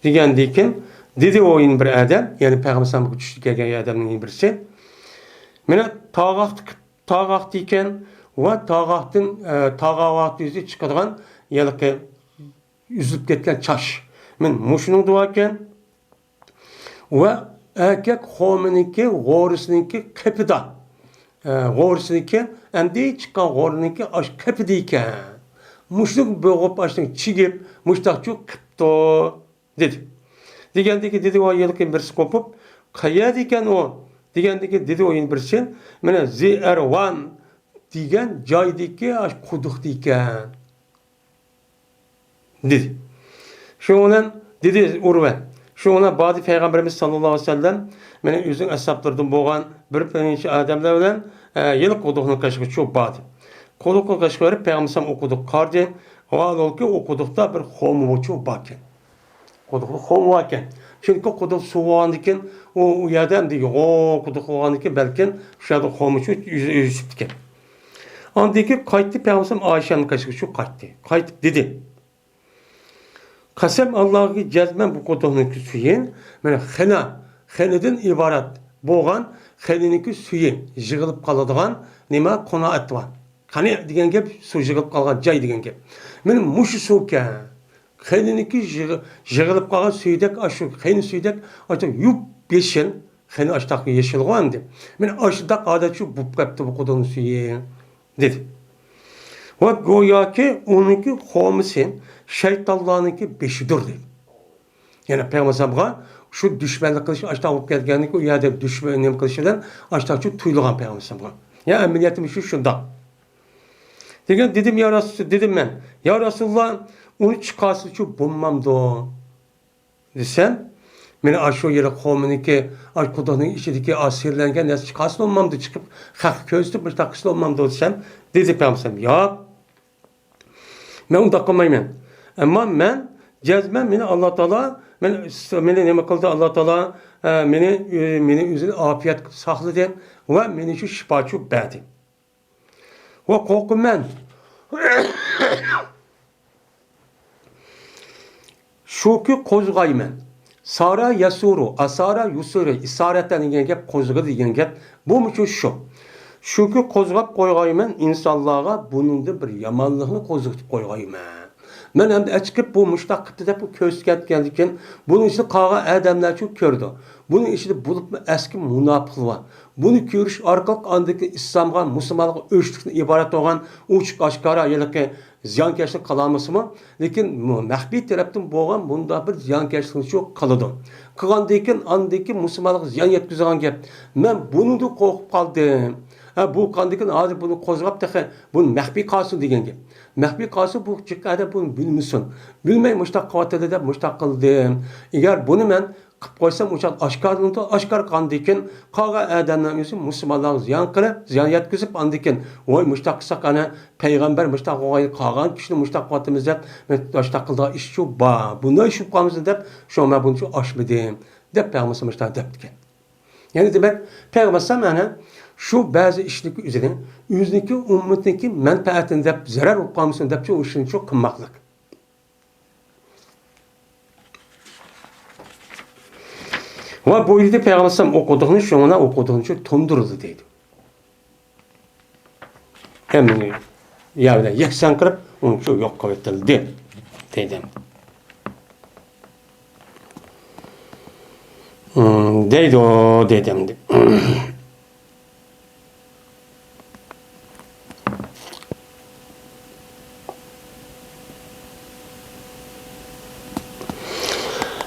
degendiyken, dedi o bir adam, yani Peygamber sallallahu aleyhi ve sellem adamın birisi, mene tağaq deyken, ve tağağat yüzü çıkargan, yani ki üzülüp ketken çaş. Men muşunun duvarken, ve erkek homininki, gorisinki kepida. Gorisinki, endi çıkan gorininki aş kepidiyken. Muşluk boğup açtın çigip, muştak çok kıpto dedi. Digendeki dedi o yılki birisi kopup, kaya diken o. Digendeki dedi o yin birisi, mene Zervan digen caydaki aş kuduk diken. Dedi. Şundan dedi Urve. Şuna Badi Peygamberimiz sallallahu aleyhi ve sellem meni üzün ashablardan boğan bir peynçi adamlar bilen yıl koduğunu kaşığı çok badi. Koduğunu kaşığı verip Peygamberim okuduk kardı. O ol ki okudukta bir homu çok bakken. Koduğu homu bakken. Çünkü koduğu soğuğandiken o yerden diyor o koduğu soğuğandiken belki şurada homu çok yüzüptüken. Andaki kayıttı Peygamberim Ayşe'nin kaşığı çok kayıttı. Kayıt dedi. Kasem Allah'ı cezmen bu koduğunun suyu, yani xeneden ibaret boğan, xeninki suyu jığılıp kalıdığan, nima konaat var. Hani diyen gep su jığılıp kalan cay diyen gep. Benim muşu soğukken, xeninki jığılıp kalan suyudek aşı, xenin suyudek aşı yup yeşil, xenin aştaki yeşil oğandı. Ben aşıdak adatçı bu kaptı bu koduğunun suyu, dedi. Ve goya ki onunki homisin, şeytanlarınki beşidir dedi. Yani Peygamber şu düşmanlık kılışı açta olup gelgenlik o yerde düşmanlık kılışından açta şu tuyulgan Peygamber. Ya emniyetim şu şunda. Dedim ya Resulullah, dedim ben. Ya Resulullah onu çıkarsın şu bulmamdı. Desem, beni aşağı yere homininki, aşk kudanın içindeki asirlengen nasıl çıkarsın olmamdı çıkıp, hak köztüp bir takısın olmamdı desem, dedi Peygamber. Ya ben onu takılmayayım. Ama ben cezmem beni Allah Teala beni ne kıldı Allah Teala beni üzerine afiyet sakladı ve beni şu şifa çok verdi. Ve korkum ben şu ki kozgayım. Sara yasuru, asara yusuru, isaretten diyen gep kozga diyen gep bu mu şu? Şu ki kozgap koyayım insanlığa bunun da bir yamanlığını kozgutup koyayım. Ben hem de açıkıp bu müştakkıda da bu köşket geldikken bunun içinde kağa adamlar çok kördü. Bunun içinde bulup eski münafıklığı var. Bunu görüş arkalık andaki İslam'a, Müslümanlığa ölçtükten ibaret olan uçuk aşkara yılki ziyankeşlik kalanması mı? Lakin mehbi taraftan boğan bunda bir ziyankeşlik çok kaladı. Kıgandayken andaki Müslümanlığa ziyan yetkizgan gep. Ben bunu da korkup kaldım. Bu kandikin hazır bunu kozgap da bunu mehbi kalsın diyen gep. Mehbi kalsın bu çıkkada bunu bilmişsin. Bilmey müştak kavatada da müştak kıldım. Eğer bunu ben kıp koysam uçak aşkar kandikin kağa adamdan yüzü Müslümanlar ziyan kılıp ziyan yetkizip andikin oy müştak sakana peygamber müştak oğayı kağan kişinin müştak kavatamızda müştak kıldığı iş şu ba bunda iş yapmamızda dep şu ben bunu şu aşmadım dep peygamber müştak deptiken. Yani demek peygamber sana şu bazı işlik üzerine yüzdeki ümmetindeki menfaatini dep zarar olmamasını dep şu işin çok kımmaklık. Ve bu yerde Peygamber okuduğunu şuna okuduğunu çok tonduruldu dedi. Hemen yani yeksan kırıp onu çok yok kuvvetildi dedim. Deydi o dedim.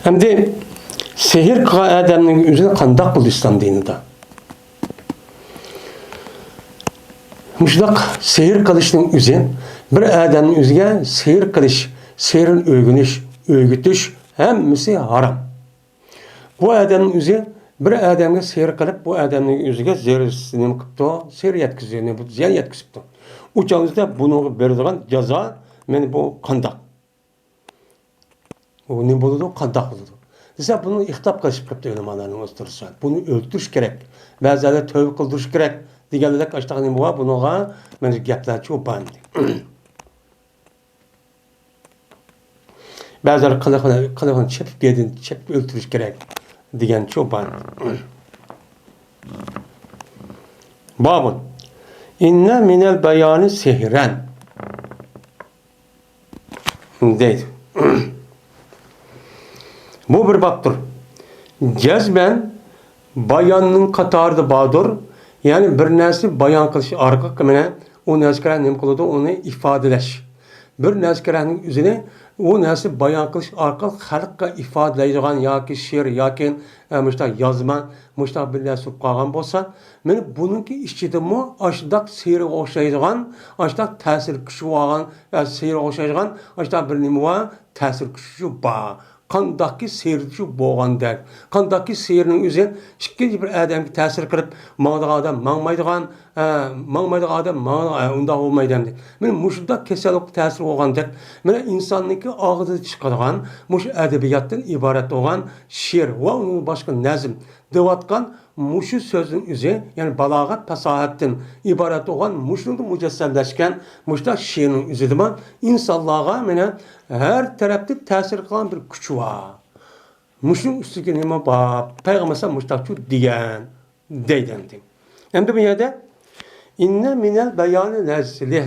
Hem de sehir kılan adamın yüzüne kandak kıldı İslam dininde. Müştak sehir kılışının yüzü bir adamın yüzüne sehir kılış, sehirin öğütüş hemmisi haram. Bu adamın yüzü bir adamga sehir kılıp bu adamın yüzüne zerisini kıptı, sehir yetkizini, bu ziyan yetkizipti. Uçağınızda bunu verdiğin ceza bu kandak. O ne buldu? Kandak buldu. Mesela bunu ihtap kaçıp kaptı ulemalarının oturursa. Bunu öldürüş gerek. Bazıları tövbe kıldırış gerek. deganlar ashtaqni bor bunaqa mana gaplar çok band. Bazıları kılıqını çepip gedin, çepip öldürüş gerek degan çok band. Babun inne minel bayani sihren deydi. Bu bir babdır. Cezben bayanın katardı bağdır. Yani bir nersi bayan kılış arka kımene o nezkeren nem kılıdı onu ifadeleş. Bir nezkerenin üzerine o nersi bayan kılış arka halkka ifadeleydiğen ya ki şiir ya ki yazma bir nersi qalğan bolsa men bununki içidimi aşdak seyri oşaydigan aşdak ta'sir küçü olgan seyri oşaydigan aşdak bir nima var ta'sir küçü ba qandaqki seyirci bo'lgandek qandaqki seyirning o'zi ikkinchi bir odamga ta'sir qilib mangdigan odam mangmaydigan odam unda bo'lmaydi deb mana mushunda kasallik ta'sir bo'lgandek mana insonniki og'zidan chiqadigan mush adabiyotdan iborat bo'lgan she'r va uning boshqa nazm deyotgan mushu so'zning o'zi ya'ni balog'at fasohatdan iborat bo'lgan mushunda mujassamlashgan mushda she'rning o'zida insonlarga mana her tarafta ta'sir qilgan bir kuch var. Muşun üstüge nima bor? Payg'ambar muştaqchu degan deydi. Endi bu yerda inna minal bayani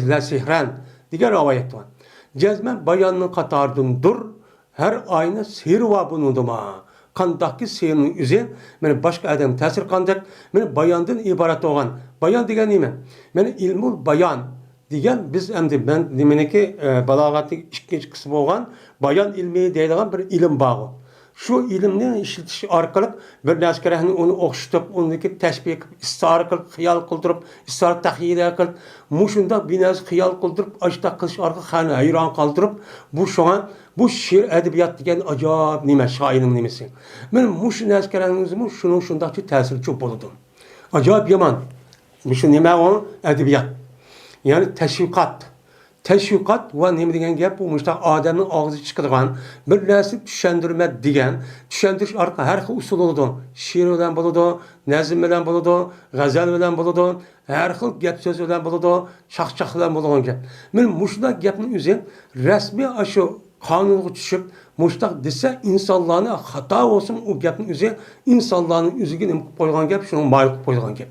la sihran degan rivoyat bor. Jazman bayonning qatoridandir. Her ayni sihir va bunudima. Qandaqki sihirning o'zi mana boshqa odam ta'sir qilgandek, mana bayondan iborat bo'lgan. Bayon degan nima? Mana ilmul bayon degan biz endi men nimeniki balog'atning ikkinchi qismi bo'lgan bayon ilmi deydigan bir ilm bor. Shu ilmni ishiltish orqali bir narsalarni uni o'xshatib, uniki tashbih qilib, istor qilib, xiyol qildirib, istor taxyila qilib, mushunda binas xiyol qildirib, ashta qilish orqali xani hayron qoldirib, bu she'r adabiyot degan ajoyib nima, shoirning nimasi. Men mush narsalarning o'zi shuni shundaqchi ta'sirchi bo'ldi. Ajoyib yomon. Shu nima u adabiyot. Yani teşvikat ve ne degan gap bu muştaq odamning og'zi chiqadigan bir narsa tushuntirma degan tushuntirish orqali har xil usul bo'ladi. She'r bilan bo'ladi, nazm bilan bo'ladi, g'azal bilan bo'ladi, har xil gap so'z bilan bo'ladi, chaqchaq bilan bo'lgan gap. Men mushunda gapning o'zi rasmiy shu qonunga tushib muştaq desa insonlarni xato bo'lsin u gapning o'zi insonlarning o'ziga nima qilib qo'ygan gap, shuni mayl qilib qo'ygan gap.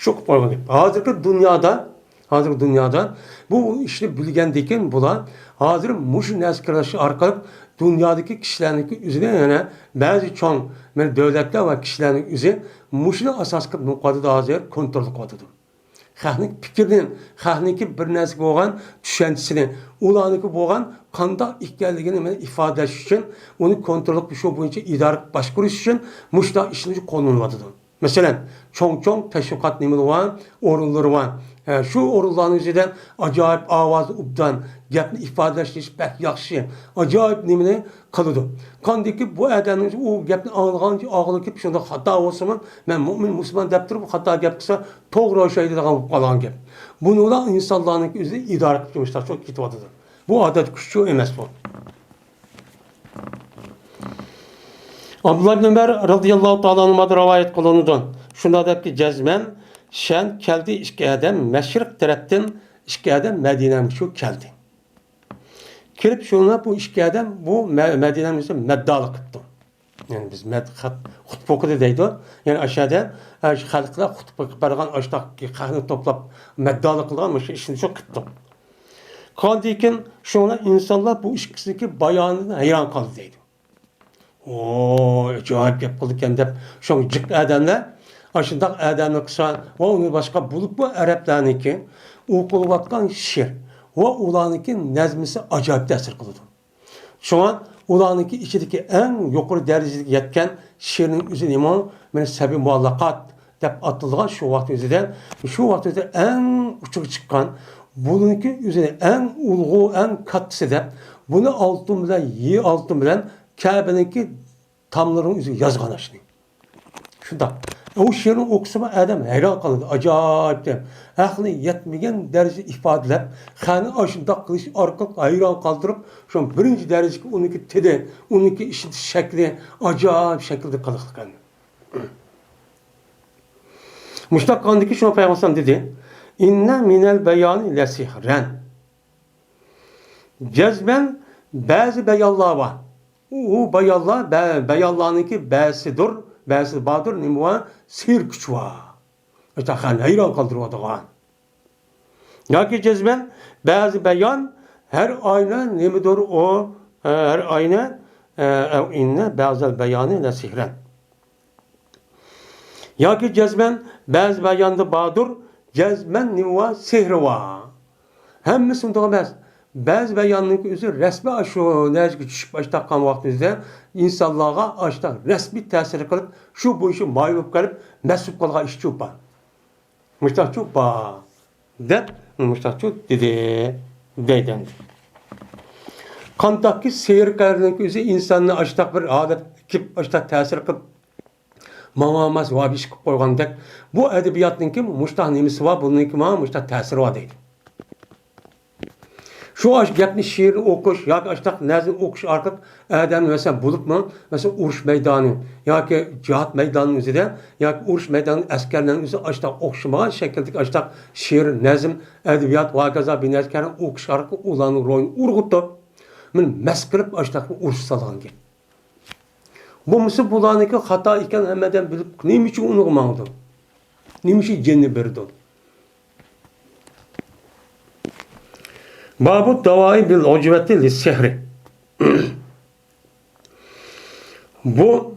Shu qilib qo'ygan gap. Hazır dünyada bu işni bilgandeken bular hazır mush naskarlash orqali dunyodagi kishilarning o'zida yana ba'zi cho'ng men davlatlar va kishilarning o'zi mushni asos qilib muqoddida hozir kontrol qilyapti. Xalqning fikridan, xalqniki bir narsa bo'lgan tushunchisini, ularniki bo'lgan qanday ekanligini men ifodalash uchun, uni kontrol qilish bo'yicha idora boshqarish uchun mushda ishni qo'llaniladi. Mesela çoğun teşvikat nimeli var, orulları var. Şu orulların üzerinden acayip avaz ubdan, gapni ifadeleştiriş pek yaxşı, acayip nimeli kalıdı. Kandaki bu adamın o gapni anlaganca ağlı kip şunda hata olsa mı, ben mümin Müslüman deptirip hata gap kısa toğru şeyde kalan gap. Bunu da insanların üzerinde idare etmişler, çok kitaptadır. Bu adet kuşçu emez bu. Abdullah ibn Ömer radıyallahu ta'ala anh'a rivayet kılınıdan. Şunda da ki cezmen şen keldi iki adam meşrik taraftan iki adam Medine'nin şu keldi. Kirip şuna bu iki adam bu Medine'nin meddalık etti. Yani biz hutbe okudu deydi. Yani aşağıda halklar hutbe kıpargan aşağıdaki kahını toplap meddalık kılganmış işini çok etti. Kaldıyken şuna insanlar bu ikisindeki bayanına hayran kaldı deydi. Acayip gap qilgan deb shu jiq odamlar ashundaq odamni qilsa va uni boshqa bo'lib bu arablarniki o'qilayotgan she'r va ularniki nazmisi ajoyib ta'sir qiladi. Shunga ularniki ichidagi eng yuqori darajaga yetgan she'rning o'zi nima? Mana sabi muallaqat deb atilgan shu vaqt o'zida eng uchiga chiqqan buniki o'zida eng ulg'u, eng kattasi deb buni oltin bilan Kabe'ninki tamların üzeri yazgan aşını. Şunda. O şiirin okusuma adam hayran kaldı. Acayip de. Aklı yetmegen derece ifadelep, xanı aşında kılıç arkalık hayran kaldırıp, şu an birinci derece onunki tedi, onunki işit şekli acayip şekilde kalıqtı. Muştaq qandiki şuna Peygamber dedi. İnne minel beyani lesihren. Cezben bazı beyallah var. O beyallah, beyallah'ınki besidir, besi badır, nimva sihir güç var. İşte hayran kaldırıvadıgan. Ya ki cezben bazı beyan her ayna nemidir o, her ayna inne bazı beyanı lesihren. Ya ki cezben bazı beyandı badır, cezben nimva sihri var. Hem misin bez. Bazı beyanlık üzü resmi aşu nezgi düşüp baştaqqan vaqtimizda insanlarga aşta resmi ta'sir qilib shu bu işi mayıp qilib mas'ul qilgan ish cho'pa. Mustaqchu ba deb mustaqchu dedi deydi. Qandaqki seyrkarlik üzü insanni aştaq bir odat kip aştaq ta'sir qilib mamamas vabish qilib qo'ygandek bu adabiyotninki mustaq nimasi va buniki ma mustaq ta'siri va deydi. Şu aş gapni şiir okuş, yoki aştaq nazm okuş orqali adam mesela bulupmi, mesela urush maydoni yoki jihad maydonining o'zida yoki urush maydoni askarlarning o'zi aştaq o'qishmagan shaklda aştaq şiir, nazm, adabiyot va kaza binaskarni o'qish orqali ularning ro'yini urg'itib, men mas qilib aştaq urush salgan gap. Bu musu bularniki xato ekan hammadan bilib, nima uchun uni qilmadi? Nima uchun jinni berdi? Babu davai bil ucveti lissehri. Bu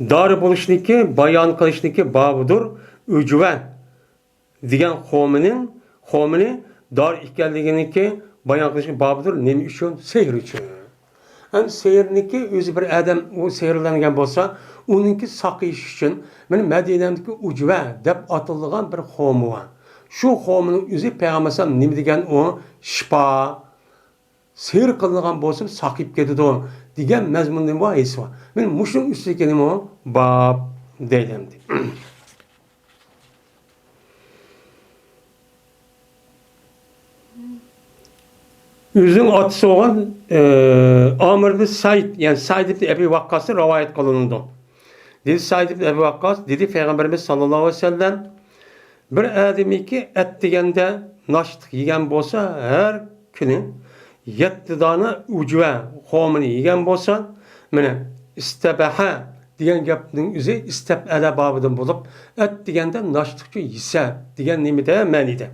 darı buluşniki, bayan kılışniki babudur. Ucve diyen homini dar ikkenliginiki bayan kılışniki babudur. Nemi üçün? Sehir üçün. Hem sehirniki özü bir adam o sehirlengen bolsa, onunki sakıyış üçün benim Medine'mdeki ucve dep atılgan bir homu var. Şu hominin özü Peygamber nemi degen o şifa, seyir kılıngan bolsa sakip ketidi o degan mazmunning vahisi var. Men mushun üstü kelim o bab deydim. Üzün atısı olan Amr ibn Said, yani Said ibn Ebi Vakkas'ı rivayet kılındı. Dedi Said ibn Ebi Vakkas, dedi Peygamberimiz sallallahu aleyhi ve sellem bir ademi ki et degende naştık yiyen bolsa her günü 7 dana ucve homini yiyen bolsa mene istebaha degan gapning o'zi istabala bobidan bo'lib et deganda naştıkçı yesa degan nimada ma'nida.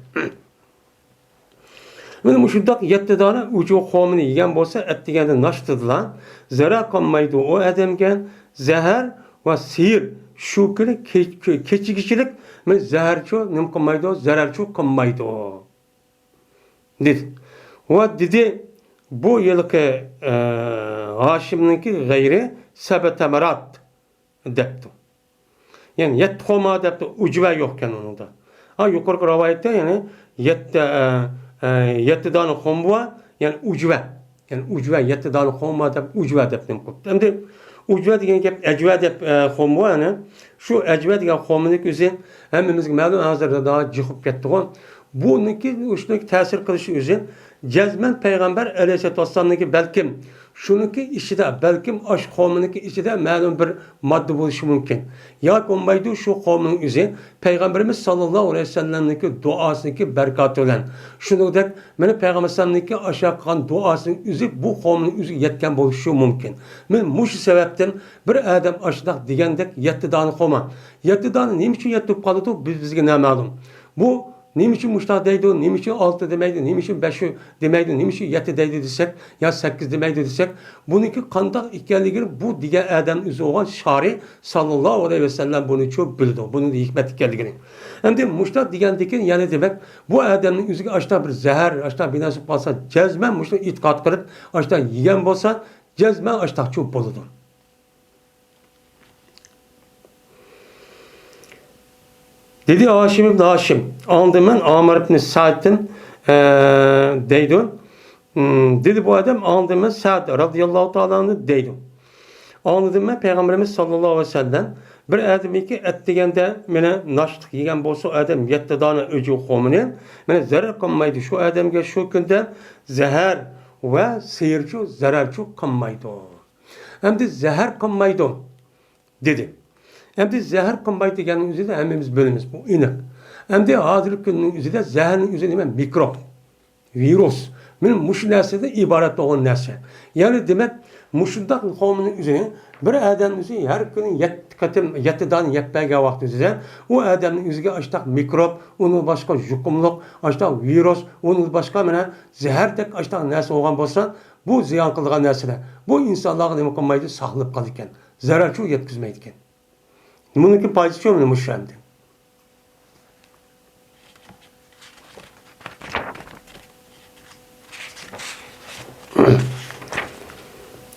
Mana mushundaq 7 dana ucve homini yiyen bolsa et deganda naştıdilar. Zarar qolmaydi o odamga zahar va sihir shu kuni kechikichilik men zaharchu nim qilmaydi, zararchu qilmaydi dedi. Va dedi bu yilki Hashimninki g'ayri sabatamerat debdi. Yani 7 xoma debdi, ucva yo'q ekan unida. Ha yuqorqi rivoyatda yani 7 dona xom bor, yani ucva. Yani ucva 7 dona xoma deb ucva deb nim qildi. Endi ucva degan gap ajva deb xom bor, yani şu ajva degan xomning o'zi hammamizga ma'lum hozirda daha jiqib ketdi-ku. Buniki shuniki ta'sir qilishi o'zi jazman payg'ambar alayhisolatu vassalomniki balkim shuniki ichida balkim osh qavminiki ichida ma'lum bir modda bo'lishi mumkin. Yoki bo'lmaydi shu qavmning o'zi payg'ambarimiz sallallohu alayhi vasallamniki duosiniki barakati bilan. Shuningdek, mana payg'ambar sallamniki o'sha qilgan duosining o'zi bu qavmning o'ziga yetgan bo'lishi mumkin. Men mush sababdan bir odam ashundoq degandek 7 dona qolma. 7 dona nima uchun yetib qoldi bizga noma'lum. Bu nima uchun mushtaq deydi, nima uchun 6 demaydi, nima uchun 5 demaydi, nima uchun 7 deydi desek, ya 8 demaydi desek, buniki qandaq ekanligini bu degan odam o'zi o'g'an shari sallallohu alayhi vasallam buni ko'p bildi. Buning hikmat ekanligini. Endi mushtaq degandekin yana demak, bu odamning o'ziga ashta bir zahar, ashta binasi qolsa, jazman mushtaq e'tiqod qilib, ashta yegan bo'lsa, jazman ashta cho'p bo'ladi. Dedi Haşim ibn Haşim. Anladım ben Amr ibn Sa'd'ın deydi. Dedi bu adam anladım ben Sa'd radıyallahu ta'ala'nı deydi. Anladım ben Peygamberimiz sallallahu aleyhi ve sellem bir adamı ki et degende mene naştık yiyen bolsa adam 7 dana öcü xomini mene zarar qilmaydi. Şu adamga şu günde zahar ve seyircu zararcu qilmaydi. Hem de zahar qilmaydi dedi. Endi zehir kılmaydı deganning o'zida hammamiz bilamiz, bu aniq. Endi hozirgi kunning o'zida zaharning o'zi nima? Mikrop, virus. Mana mushu narsadan iborat bo'lgan narsa. Ya'ni demak, mushundaq qavmning o'zini bir odamning o'zi har kuni 7 dan yetmagan vaqt o'zida u odamning o'ziga ashtaq mikrop, uni boshqa yuqumliq, ashtaq virus, uni boshqa mana zahardek ashtaq narsa bo'lgan bo'lsa, bu ziyon qilgan narsalar. Bu insonlarga nima qilmaydi? Saqlab qoladi ekan. Zararchi yetkazmaydi ekan. Buniki foydasi yo'q mana shu endi.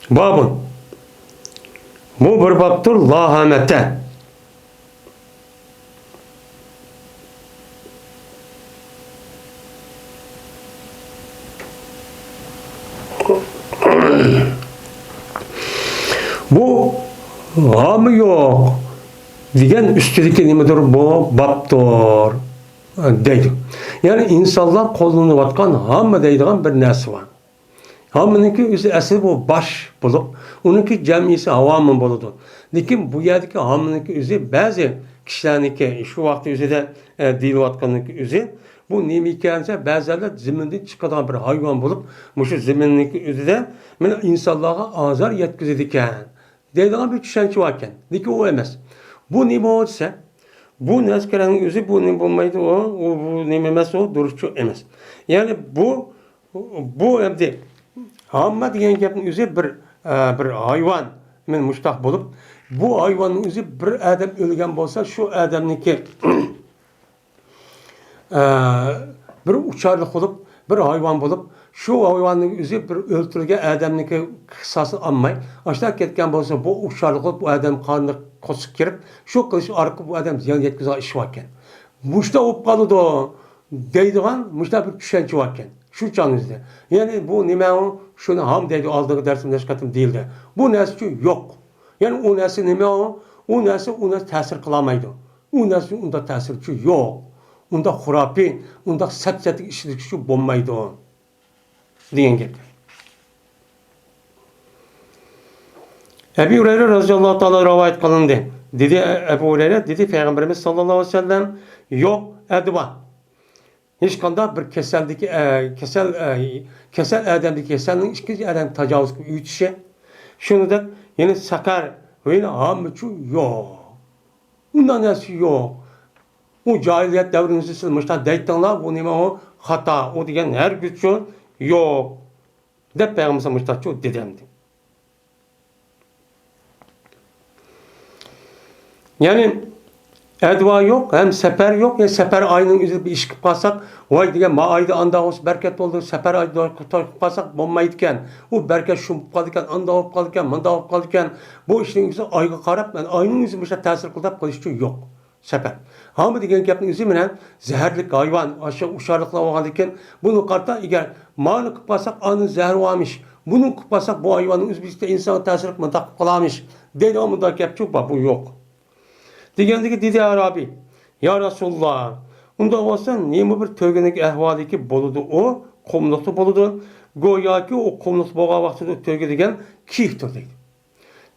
Babun. Bu bir babdır lahamete. Bu hamı yok. Diyen üstedeki nimedir bu babdır deydi. Yani insanlar kullanıvatkan hamı deydiğen bir nesi var. Hamınınki özü əsli bu baş bulup, onunki cəmisi havamın buludu. Lakin bu yerdeki hamınınki özü bazı kişilerinki şu vakti özü de deyilatkanınki özü bu neymi hikayence bazıları ziminde çıkan bir hayvan bulup, bu şu zimindeki özü de insanlara azar yetkizedikken. Deydiğen bir kişilenki varken. Lakin o emez. Bu neymi olsa, bu neskerenin özü bu neymi olmaydı bu neymi emez o duruşçu emez. Yani bu emdi. Hamma degan gapning o'zi bir hayvon men mushtaq bo'lib, bu hayvonning o'zi bir odam o'lgan bo'lsa, shu odamniki bir ucharlik bo'lib, bir hayvon bo'lib, shu hayvonning o'zi bir o'ltirilgan odamniki qissasini olmay, ashta ketgan bo'lsa, bu ucharlik bo'lib, bu odam qonni qosiq kirib, shu qilish orqali bu odam ziyon yetkazgan ish bor ekan. Mushta bo'lib qoldi deydigan mushta bir tushuncha bor ekan. Şu canınızda. Yani bu nime o? Şunu ham dedi aldığı dersimde çıkarttım değildi. Bu nesli yok. Yani o nesli nime o? O nesli ona tesir kılamaydı. O nesli onda tesirçi yok. Onda hurapi, onda sat-satik işlikçi bulmaydı o. Diyen gibi. Ebu Hureyre radıyallahu ta'ala rivayet kılındı. Dedi Ebu Hureyre, dedi Peygamberimiz sallallahu aleyhi ve sellem, yok edva. Hiç kanda bir keseldeki kesel adamdaki keselin ikinci adam tecavüz gibi ütüşe. Şunu da yine sakar ve yine hamıçu yok. Bundan nesi yok. O cahiliyet devrinizi silmişler. Deytanlar bu nime o hata. O diyen her güçü yok. De Peygamber silmişler çok dedemdi. Yani edva yok, hem sefer yok. Yani sefer ayının üzerinde bir iş kıpkasak, vay diye ma ayda anda olsun bereket oldu, sefer ayda kıpkasak bombaydıken, o bereket şumup kalırken, anda olup kalırken, manda olup kalırken, bu işin yüzü ayga karab, yani ayının yüzü bir şey tesir kılıp kılıççı yok. Sefer. Hamı diyen yapının yüzü menen, zehirlik hayvan, aşağı uşarlıkla oğandıkken, bunu karta, eğer mağını kıpkasak, anın zehir varmış. Bunu kıpkasak, bu hayvanın yüzü bizde insana tesir kılıp kılamış. Dedi ama da yapçı bu yok. Degandiki dedi Arabi, ya Resulullah, unda olsa nemi bir tögenik ehvaliki boludu o, komluktu boludu. Goya ki o komluktu boğa vaxtıda töge degen kiyiktir deydi.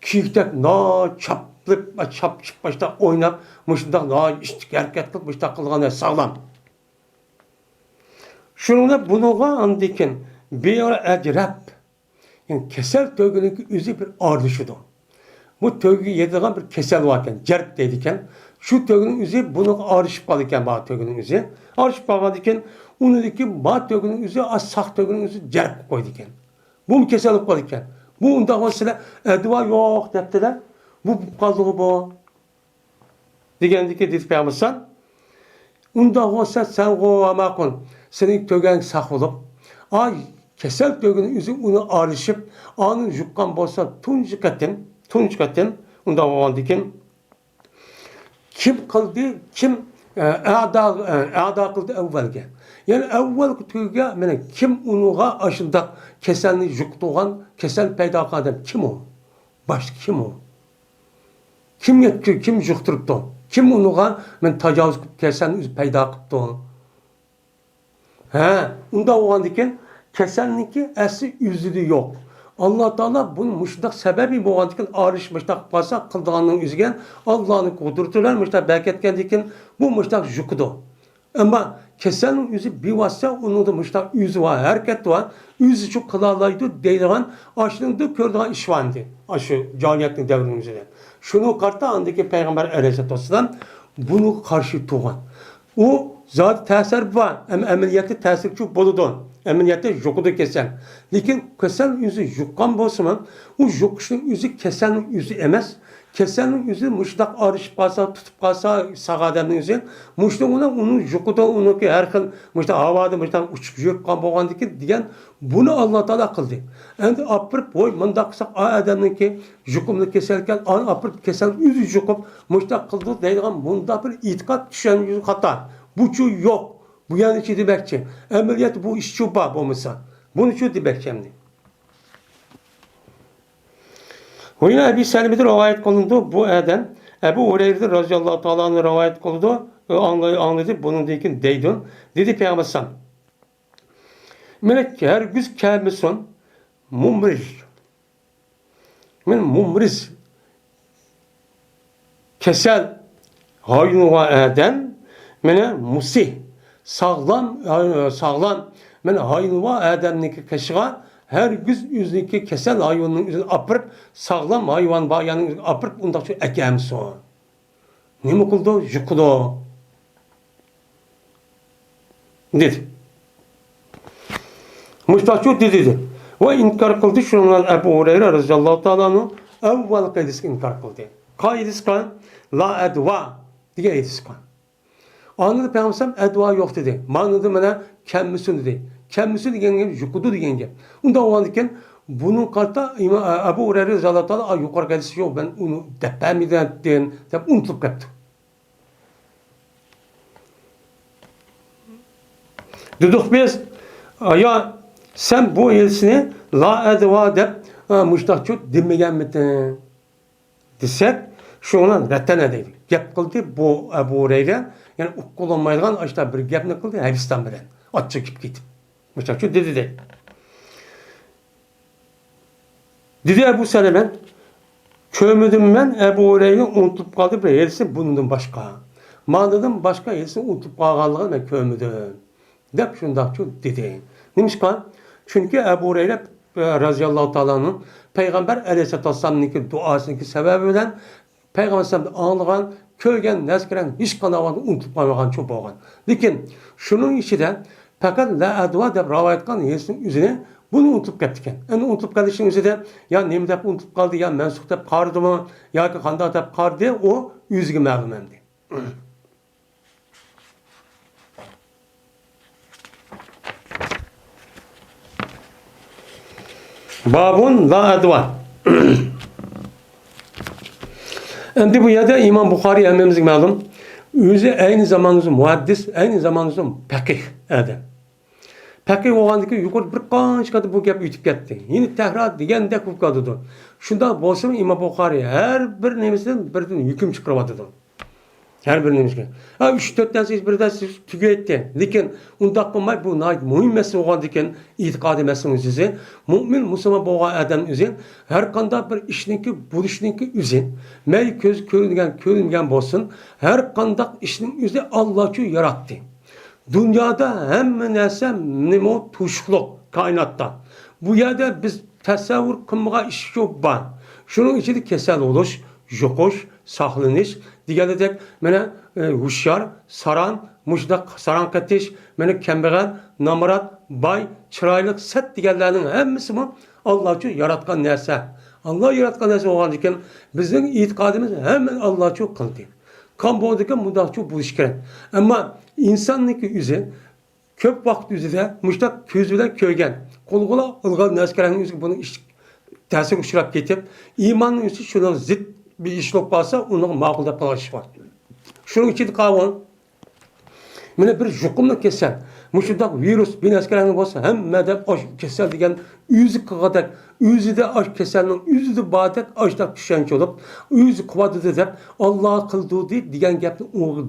Kiyiktek na çaplıp, çap başta oynap, mışındak na iştik hareket kılıp, mıştak kılgana sağlam. Şununla bunuğa andiken bir ara ecrep, yani kesel tögenik üzü bir ardışıdır. Bu tögü yediğen bir kesel varken, cerp deydiken, şu tögünün üzeri bunu arışıp kalırken bağ tögünün üzeri. Arışıp kalırken, onu dedi bağ tögünün üzeri, az sağ tögünün üzeri cerp koyduken. Bu mu kesel olup kalırken? Bu onda mesela dua yok dediler. Bu kaldığı bu. Digendi ki dedi Peygamber onda olsa sen kovamakon, senin tögen sağ olup, ay kesel tögünün üzeri onu arışıp, anın yukkan bolsa tunç katten, onda olan diken, kim kıldı, kim a'da kıldı evvelge. Yani evvel tüyge, kim unuğa aşında keselini yuktuğan, kesel peyda kadar kim o? Baş kim o? Kim yetkir, kim yukturuptu? Kim unuğa tecavüz keselini peyda kıptı? Onda olan diken, keselninki esli yüzüdü yok. Allah Taala bunun müştak sebebi boğandıkken arış müştak basa kıldığının üzgen Allah'ın kudurtular müştak berketkendikken bu müştak jukudu. Ama kesenin yüzü bir vasıta onun da müştak yüzü var, hareket var. Yüzü çok kılalaydı deydiğin aşırında kördüğün iş vardı. Aşı caniyetin devrimizde. Şunu kartta andaki Peygamber Aleyhisselam bunu karşı tuğan. O zaten tesir var. Ama ameliyatı tesir çok boludu. Ameliyatı yokudu kesen. Lakin kesen yüzü yukkan bolsun. O yokuşun yüzü kesenin yüzü emez. Kesenin yüzü müştak arışıp kalsa, tutup kalsa sağadamın yüzü. Müştak onu yokudu, onu ki her kıl müştak havada müştak uçup yürüp bolğan diyen bunu Allah Teala kıldı. Endi apırıp boy mındaksak adamın ki yukumlu keserken apırıp kesen yüzü yukup müştak kıldı deydiğin bunda bir itikat düşen yüzü hata. Bu çu yok. Bu yani içi demekçi. Ameliyat bu iş şu bab olmasa. Bunu şu demekçi hem de. Yine Ebu Selimi'de rivayet kılındı. Bu adam Ebu Hureyre'de radıyallahu ta'ala'nın rivayet kılındı. Anladı. Bunun dekin deydin. Dedi Peygamber sallam. Melek her güz kâmeson mumriz. Men mumriz. Kesel haynu ve adam mene musih. Sağlam men haynu ve adamniki keşiga her güz yüzdeki kesel hayvanın yüzünü apırıp sağlam hayvan bayanın apırıp ondan sonra ekem so. Ne mi kıldı? Yıkıdı. Dedi. Müştakçı dedi. Ve inkar kıldı şunlar Ebu Hureyre radıyallahu ta'ala'nın evvel kaydisi inkar kıldı. Kaydisi kan la edva diye edisi kan. Anladı Peygamber edva yok dedi. Manada bana kemmisin dedi. Kemmisin degen gibi yukudu degen gibi. Onda o andiken bunun kartta Ebu Hureyre radıyallahu ta'ala yukarı kaydisi yok. Ben onu depemiden diyen unutup kaptım. Dedik biz ya sen bu elsini la edva dep müştakçı demegen mitin desek şundan retten edeydik. Gep kıldı bu Ebu Hureyre yani kullanmaydıgan işte bir gep ne kıldı Hebistan bilen atça gitip müştakçı dedi de. Dedi Ebu Seleme kömüdüm ben Ebu Hureyre'yi unutup kaldı bir elsi bunun başka. Mağdadım başka elsi unutup kaldı ben kömüdüm. Dep şundakçı dedi. Neymiş kan? Çünkü Ebu Hureyre radıyallahu ta'ala'nın Peygamber aleyhisselam'ın duasındaki sebebiyle Peygamber aleyhisselam'da anlayan, köygen, neskiren, hiç kanavanı unutup kalmayan çok olgan. Lakin şunun içi de fakat la edva deyip rivayet kılan yesin yüzüne bunu unutup kaptıken. Yani unutup kalışın yüzü de ya nemi deyip unutup kaldı ya mensuk deyip kardı mı ya ki kanda deyip kardı o yüzüge mağlum emdi. Babun la edva. Endi bu yerde İmam Bukhari emmemizin malum. Yüzü aynı zamanda muhaddis, aynı zamanda fakih adam. Fakih olgandaki yukarı bir qancha kadar bu gap yutib ketdi. Yine tekrar degandek bo'lib qoldi. Shunda bo'lsa İmam Bukhari her bir nemisidan birdan hukm chiqaryapti. Her bir nemisiga. 3-4 tanesi birden tugaydi. Lekin unda qilmay bu muhim masala bo'lgan ekan, e'tiqodiy masalasi. Mu'min musulmon bo'lgan odam o'zi har qanday bir ishniki bo'lishniki o'zi, may ko'z ko'ringan bo'lsin, har qanday ishning o'zi Alloh uchun yaratdi. Dünyada hamma narsa nima tuşuqliq kainotda. Bu yerda biz tasavvur qilmagan ish yo'q bor. Shuning ichida kasal bo'lish, yo'qish, saqlanish, deganidek mana hushyor, saran, mushdaq saran qatish, mana kambag'al, namorat, boy, chiroyli, sat deganlarning hammasi Alloh uchun yaratgan narsa. Alloh yaratgan narsa bo'lgandan keyin bizning e'tiqodimiz hamma Alloh uchun qildi. Kan boğdaki mudakçı bu iş gerek. Ama insanniki yüzü köp vakt yüzüde müştak közüyle köygen. Kol kola ılgal neskerenin yüzü bunun iş tersi uçurap getip imanın yüzü şuna zıt bir işlok varsa onun makul yapılan iş var. Şunun için kavun mene bir jukumlu kesen. Müştak virüs bir neskerenin olsa hem de aş kesel degen yüzü kadar yüzü de aş keselinin yüzü de badet aştak düşenç olup yüzü kuvadı dep Allah kıldığı diyen gapni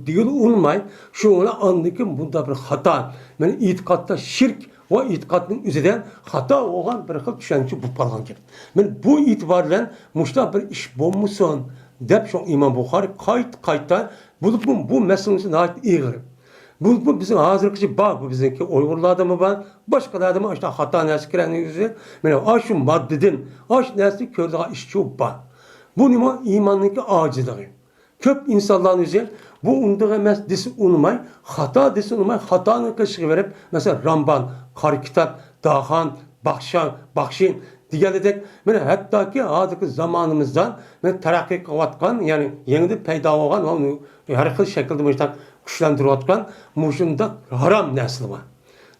değil olmay şu ona anlık bunda bir hata. Yani itikatta şirk va etiqadning o'zida xato bo'lgan bir xil tushuncha bo'lib qolgan gap. Men bu e'tibor bilan mushta bir ish bo'lmasin deb shu Imom Buxoriy qayta bu masalasi nihoyat ig'ir. Bu bizim hazırki bak bu bizimki Uygurlarda mı var, başkalarda mı işte hata nesli kirenin yüzü. Yani şu maddedin, nesli kördüğü işçi var. Bu nima imanlık acıdır. Köp insanların yüzü bu unduğu emez desi unumay, hata desi unumay, hatanın kaşığı verip mesela Ramban, Kari Kitap, Dahan, Bakşin diğerledek. Yani hatta ki hazırki zamanımızdan terakki kıvatkan yani yeniden peyda olan her xil şekilde müştak kuchlantirayotgan mushunda harom nasli bor.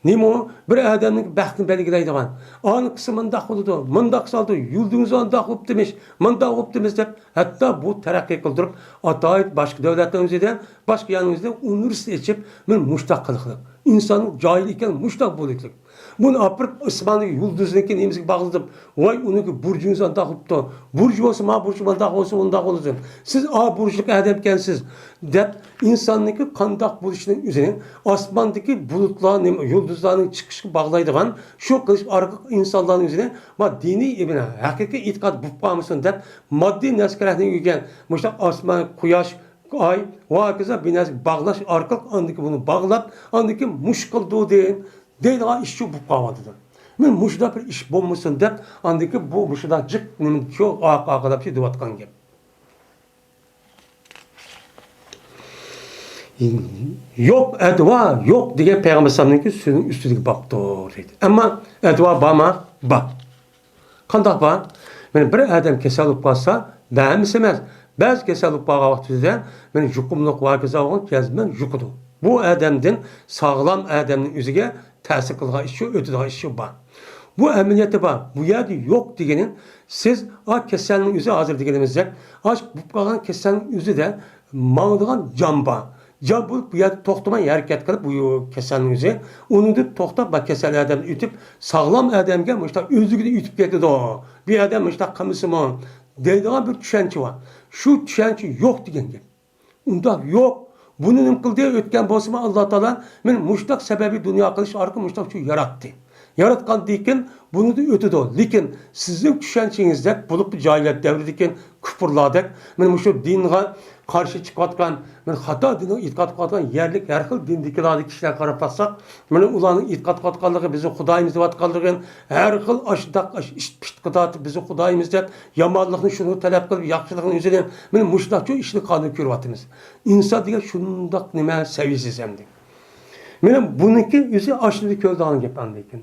Nima u? Bir odamning baxtini belgilaydigan. Ani qilsa mundaq bo'ladi, mundaq qildi, yulduzini mundaq qilib demish, mundaq qilib demish deb hatto bu taraqqiy qildirib, atoyit boshqa davlatlarning o'zida, boshqa yanimizda universitet ochib, men mushtaq qilib. İnsanın cahil ekan mushtaq bo'liklik. Bunu apırıp İsmail'in yulduzniki nemizga bağladıp, vay onunki burcunuz andaq qilibdi. Burcu olsa, ma burcu andaq olsa, ondaq olsun. Siz a burçluk adamkensiz. Dep insanniki qandaq bo'lishinin üzerine osmondagi bulutlarning, yulduzlarning chiqishiga bağlaydigan shu qilish orqali insonlarning üzerine ma diniy haqiqiy e'tiqod bo'lib qolmasin deb moddiy naskarahning yugan mushta osmon, quyosh, ay va hokazo binas bağlash orqali andiki bunu bağlab, andiki mushqildi deydigan ish shu bo'lib qoladi. Men mushda bir ish bo'lmasin deb andiki bu mushda jiq nima shu oqaqalab shu deyotgan gap. Yok edva yok degan Peygamber sallamning so'zining ustiga baqdi deydi. Ammo edva bormi? Bor. Qandoq bor? Men bir odam kasal bo'lib qolsa, ba'misi emas. Ba'zi kasal bo'lib qolgan vaqtida men yuqumliq va kasallik jazman yuqidi. Bu odamdan sog'lom odamning o'ziga ta'sir qilgan ish shu, o'tadigan ish shu bor. Bu amaliyoti bor. Bu yerda yo'q deganing siz o kasalning o'zi hozir deganimizdek, bo'lib qolgan kasalning o'zida mangdigan jon bor. Can bu yerda to'xtamay harakat qilib bu kasalning o'zi uni deb to'xtab va kasal odamni yutib, sog'lom odamga mushta o'zligida yutib ketadi. Bir odam mushta qilmasin deydigan bir tushuncha bor. Shu tushuncha yo'q degan gap. Unda yo'q. Buni nim qildi o'tgan bo'lsa Alloh taolo men mushtaq sababi dunyo qilish orqali mushtaq shu yaratdi. Yaratgandan keyin buni da o'tadi. Lekin sizning tushunchangizdek bo'lib joylar davridikin kufrlardek men shu dinga qarshi chiqayotgan, men xato dinga e'tiqod qilgan yerlik har xil dindikilarni kishilar qarab baxsak, men ularning e'tiqod qilganligi bizning Xudoyimiz deyotganligi har xil ashdaq ish qiladi bizning Xudoyimiz deb yomonlikni shuni talab qilib yaxshilikni o'zidan men mushtaqcha ishni qilib ko'ryapmiz. Inson degan shundoq nima saviysiz hamdi. Men buniki o'zi ashni ko'rdigan gap andikin.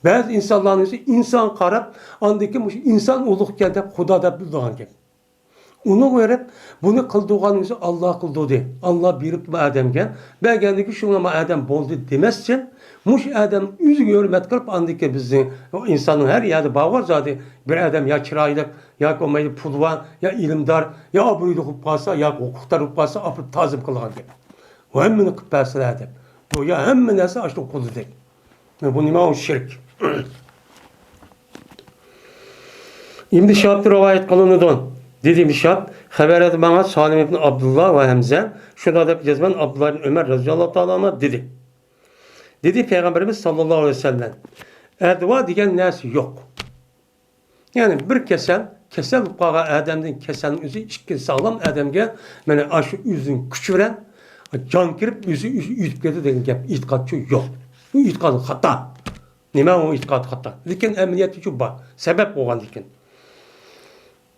Bazı insanların özü insan qarab, andaki insan ulug'kan deb Xudo deb bildigan gap. Uni ko'rib, buni qildigan o'zi Alloh qildi. Alloh berib bu odamga, bergandiki shunga odam bo'ldi demasdan, mush odam o'ziga hurmat qilib andiki bizning insonning har yerda bor zodi bir odam ya chiroyli, ya olmaydi pulvan, ya ilmdor, ya obro'li bo'lib qolsa, ya huquqdor bo'lib qolsa, olib ta'zim qilgan gap. Bu hammani qilib bersalar deb. Bu ya hamma narsa ashtu qo'lidek. Bu nima o shirk. İbn Şahab'da rivayet kılınıdan dediğim Şahab haber etti bana Salim ibn Abdullah ve Hamza şurada da yazman Abdullah ibn Ömer radıyallahu ta'ala dedi. Dedi Peygamberimiz sallallahu aleyhi ve sellem edva diyen nesi yok. Yani bir kesel bağa adamdan keselin üzü iki sağlam adamga yani aşı üzün güç veren can kirip üzü yüzüp gitti degen gap itikadçı yok. Bu itikad hata. Nima o itikad hata. Lekin ameliyat şu bor. Sebep bo'lgan lekin.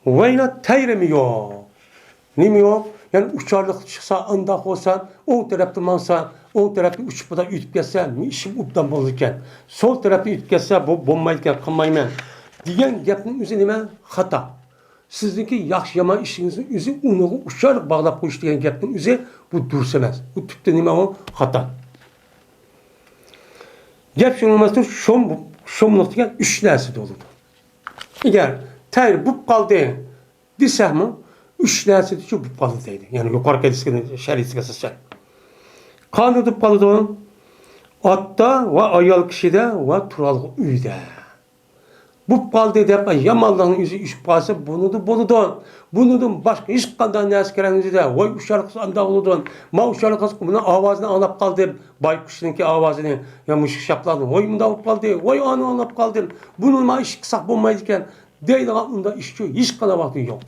Vayna tayrimi yo'q. Nima yo'q? Yani uçarlık çıksa, anda olsa, o tarafta mansa, o tarafta uçup da yutib ketsa, işim ubdan bo'ladigan. Sol tarafta yutib ketsa, bu bo'lmaydigan, qilmayman. Degan gapning o'zi nima? Xato. Sizniki yaxshi yomon ishingizning o'zi uni uçarlık bog'lab qo'yish degan gapning o'zi bu durust emas. Bu tupda nima o? Xato. Gap şunulmasın şomluq degan 3 narsa bo'ladi. Agar tayr bo'lib qoldi desakmi 3 narsa shu bo'lib qoldi deydi. Ya'ni yuqorgi shariatga asosan. Qanday bo'lib qoldi? Otda va ayol kishida va turalg'i uyda. Bu kaldı dep yamanlığın yüzü iş kalsa bunu da boludu. Bunun başka hiç kadar ne askerinizi de vay uşarlık anda oludun. Ma uşarlık bunun avazını anlap kaldı. Baykuş'unki avazını yamış şapladı. Vay bunda olup kaldı. Vay anı anlap kaldı. Bunun ma iş kısak bulmayırken değil aklında işçi hiç kadar vakti yok.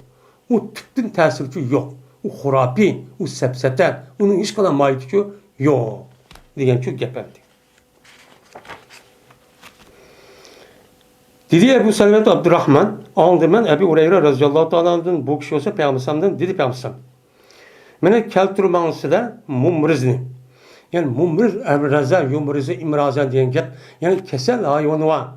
O tüptün tesirci yok. O hurapi, o sepsete, onun hiç kadar maydiki yok. Diyen çok geperdi. Dedi Ebu Selmet Abdurrahman, aldı ben Ebu Hureyre radıyallahu ta'ala'nın bu kişi olsa Peygamber'den dedi Peygamber. Mene kelturmanısı da mumrizni. Yani mumriz emraza, yumrizi imraza diyen gep. Yani kesel hayvanı var.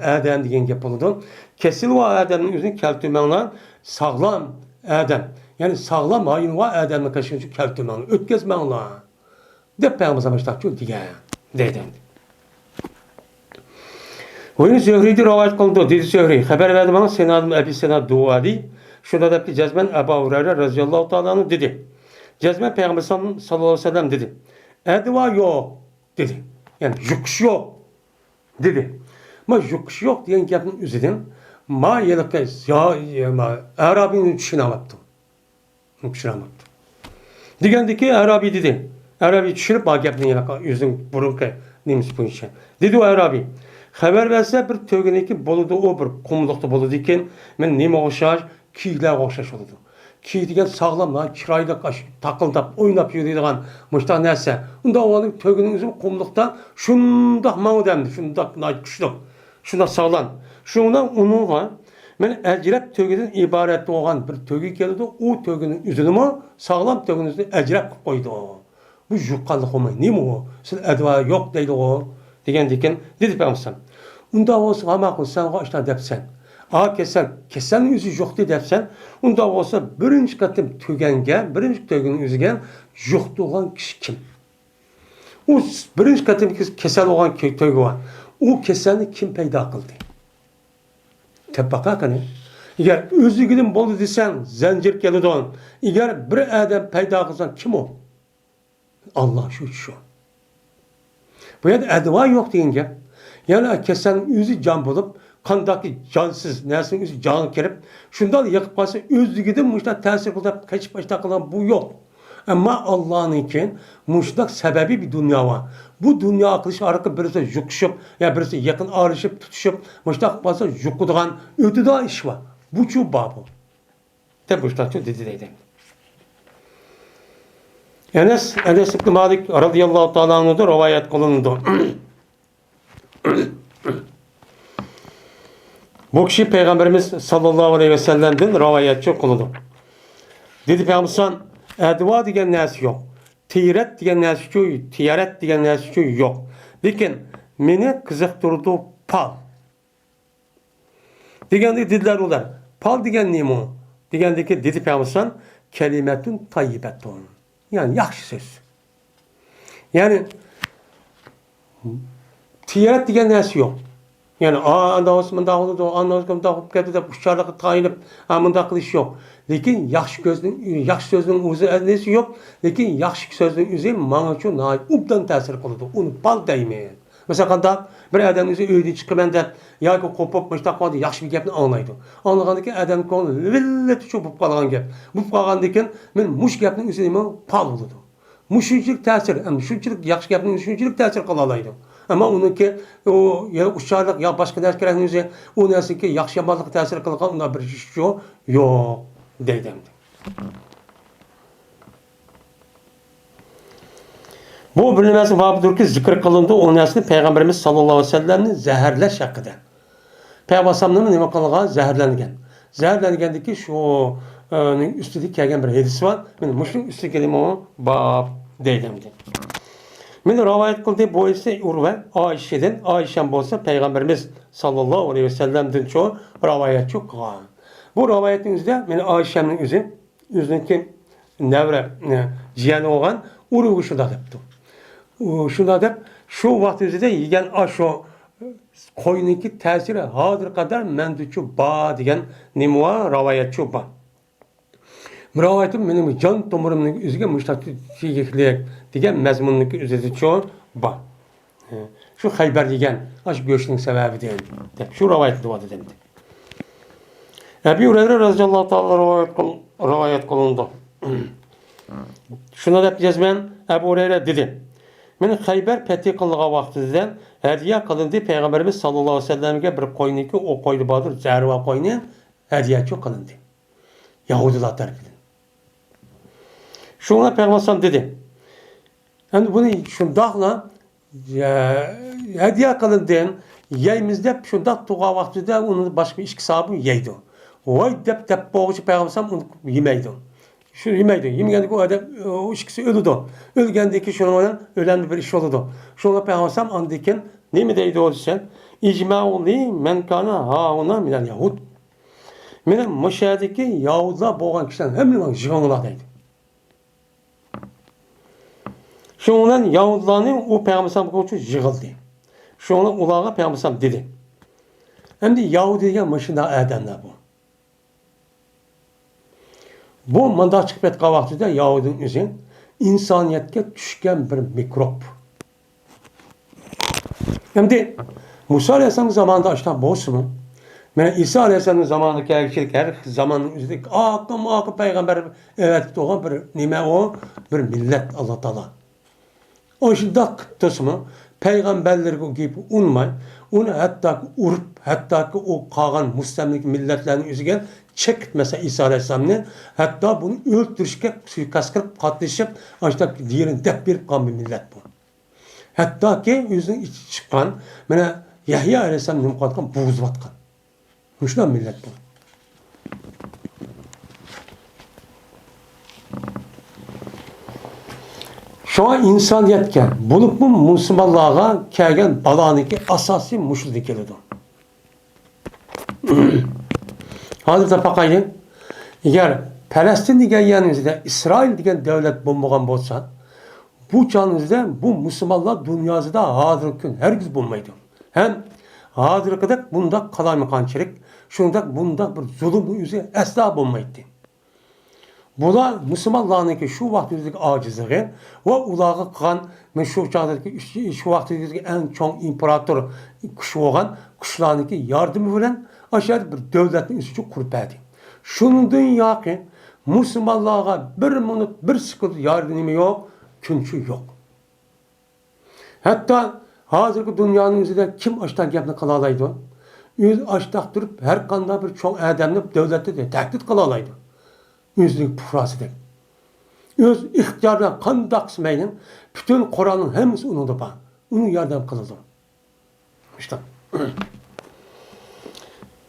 Adem diyen gep oldu. Kesil var Adem'in yüzünü kelturmanlar sağlam Adem. Yani sağlam hayvan var Adem'in kaşınca kelturmanlar. Ötkezmanlar. De Peygamber baştakçı diye. Dedi. Oyun Zühri'de rivayet kıldı. Dedi Zühri. Haber verdi bana senadım Ebi Senad Duadi. Şurada da ki Cezmen Ebu Hureyre radıyallahu ta'ala'nın dedi. Cezmen Peygamber sallallahu aleyhi ve sellem dedi. Edva yok dedi. Yani yukuş yok dedi. Ma yukuş yok diyen gapın üzerinden ma yelikte ya Arabi'nin düşünemektim. Düşünemektim. Digendeki Arabi dedi. Arabi düşünüp ma gapın yelikte yüzün burunka neymiş bu işe. Dedi o Arabi. Haber verse bir tögeneki boludu o bir kumlukta boludu iken men neme oxşar, kiyler oxşaş oldu. Kiy degan sağlamla, kirayda takıldap, oynap yürüydigan muştaq нәрсе. Unda oğlanın tögenin üzüm kumlukta şundaq mağı demdi, şundaq güçlük, şundaq sağlam. Şundan onunla men əcrəb tögeden ibaret olan bir töge geldi. O tögenin üzünü sağlam tögenin üzünü əcrəb koydu. Bu yuqqanlıq olmay. Neme o? Sen edva yok deydi o. Diken dedi Peygamber. Unda olsa ama sen o işte depsen. Kesen yüzü yoktu depsen. Unda olsa birinci katım tügenge, birinci tögenin yüzüge yoktu olan kişi kim? O birinci katım kesen olan töge var. O keseni kim peyda kıldı? Tep bakak hani. Eğer özlüğünün bolu desen zincir geldi on. Eğer bir adam peyda kılsan kim o? Allah şu. Bu yerde edva yok deyince, yani kesenin yüzü can bulup, kandaki cansız, nersin yüzü can kerip, şundan yakıp kalsa özlüğüden muştak tesir kılıp, kaçıp başta kılan bu yok. Ama Allah'ın için muştak sebebi bir dünya var. Bu dünya akılışı arka birisi yukuşup, ya birisi yakın ağrışıp, tutuşup, muştak kalsa yukuduğun ötüda iş var. Bu şu babı. De muştak şu dedi. Enes İbn Malik radıyallahu ta'ala anhu'da rivayet kılındı. Bu kişi Peygamberimiz sallallahu aleyhi ve sellem'den rivayetçi kılındı. Dedi Peygamber edva diyen nesi yok. Tiyaret diyen nesi yok. Lakin beni kızıktırdı pal. Degende dediler olar. Pal diyen neyim o? Degendeki dedi Peygamber kelimetun tayyibetun. Yani yaxşı söz. Yani tiyaret diyen nesi yok. Yani anda olsun bunda oldu, anda olsun bunda olup geldi de uçarlığı tayinip bunda kılış yok. Lakin yaxşı sözün üzü nesi yok. Lakin yaxşı sözün üzü bana için ubdan tesir kıldı. Onu bal deymeyin. Mesela kanda bir adam üzü öyle çıkıp da ya ki kopup müştak kaldı yaxşı bir gapni anlaydı. Anlagandaki adam konu villet şu bu kalan gap. Bu kalgandaki men muş gapning üzerine pal oldu. Muşunçilik tesir, muşunçilik yaxşı gapning muşunçilik tesir kılalaydı. Ama onunki o ya uçarlık ya başka dertlerin üzerine o nersin ki yaxşı yamanlık tesir kılgan onda bir şey yok dedim. Bu bilinmesi vabidir ki zikir kılındı o nesli Peygamberimiz sallallahu aleyhi ve sellem'in zehirleş hakkıda. Peygamberimiz nime kılgan zehirlengen. Zehirlengendeki şu üstüdeki kelgen bir hadisi var. Men muşun üstü kelime o bab deydimdi. Men rivayet kıldı bu ise Urve Ayşe'den Ayşem bolsa Peygamberimiz sallallahu aleyhi ve sellem'den çoğu rivayet çok kılgan. Bu rivayetinizde men Ayşem'in üzündeki nevre ciyani olan Urve şunda depti. Şunda dep şu vaktimizde yiyen aşo koyununki tesiri hadir kadar menduçu ba degan nimva rivayetçi ba. Müravayetim benim can tomurumның üzüge müştakil degan mazmunning üzüçü ba. Şu Hayber degan, şu göçning sababi degan. Şu rivayet qiladi dedi. Ebu Hureyre radhiyallohu ta'ala rivayet qilindi. Şuna deb yazman, Ebu Hureyre dedi. Men Hayber fethi qilgan vaqtida hadiya qilindi Peygamberimiz sallallohu alayhi vasallamga bir qo'yniki, o qo'yni bodir, zarva qo'yni hadiyachi qilindi. Yahudilar tarafidan. Şuna Peygamber dedi. Yani bunu şundaqla hediye qilindi. Yeymizde şundaq tuğa vaqtida onu başka işki sahibi yeydi. Vay dep boğucu Peygamber onu yemeydi. Şu yemeydi. Yemegandiki o adam o işkisi öldü. Ölgandiki şunun ölen bir iş oldu. Şuna Peygamber andikin ne mi deydi o sen? İcma'uli men kana hauna minel Yahud. Benim müşahedeki Yahudlar boğan kişilerin hemden jığanlar deydi. Şundan Yahudlarning o Peygamber ko'chu yig'ildi. Şunu ularga Peygamber dedi. Endi Yahudi degan mashina adamlar bu. Bu manda chiqib ketgan vaqtida Yahudining o'zi insoniyatga tushgan bir mikrob. Endi Musa alayhisalom zamanida ashta bo'lsinmi? Mana İsa alayhisalom zamanida kelishlik har zamonning o'zida aqim payg'ambar evet to'g'an bir nima o? Bir millat Alloh taolo. O şunda kıttasımı peygamberleri gibi unmay, onu hatta urup, hatta ki o kalan müstemlik milletlerin üzerine çekmese İsa Aleyhisselam'ın, hatta bunu öldürüşke suikast kılıp katlaşıp, işte diğerini dep bir kan bir millet bu. Hatta ki yüzünün içi çıkan, bana Yahya Aleyhisselam'ın mukadkan buğuz vatkan. Müşlan millet bu. Şu an insaniyetken bulup bu Müslümanlığa kelgen balaniki asasi muşul dikelidir. Hazırda bakayım. Eğer Palestin diyen yanınızda İsrail diyen devlet bulmagan bolsa, bu canınızda bu Müslümanlar dünyasında hazırlıkın herkes bulmaydı. Hem hazırlıkta bunda kalaymakançılık, şunda bunda bir zulüm yüzü asla bulmaydı. Bular Müslümanlarınki şu vaxtdagi acizligi ve ularga qilgan şu çağdagi şu vaxtdagi en çoğ imperator kuch bo'lgan kuchlarniki yordami bilan aşağı bir davlatning üstü qurib berdi. Shundan yoqi Müslümanlarga bir minut bir sekund yordami yo'q, kunchi yo'q. Hatta hozirgi dunyoning o'zida kim ashtan gapni qila oladi? O'zi ashtaq turib har qanday bir cho'ng odamni davlatda tahdid qila oladi. Özlük pufrasıdır. Öz ihtiyarla kandak smeyin, bütün Kur'an'ın hemisi onu da onu yardım kılıldı. İşte.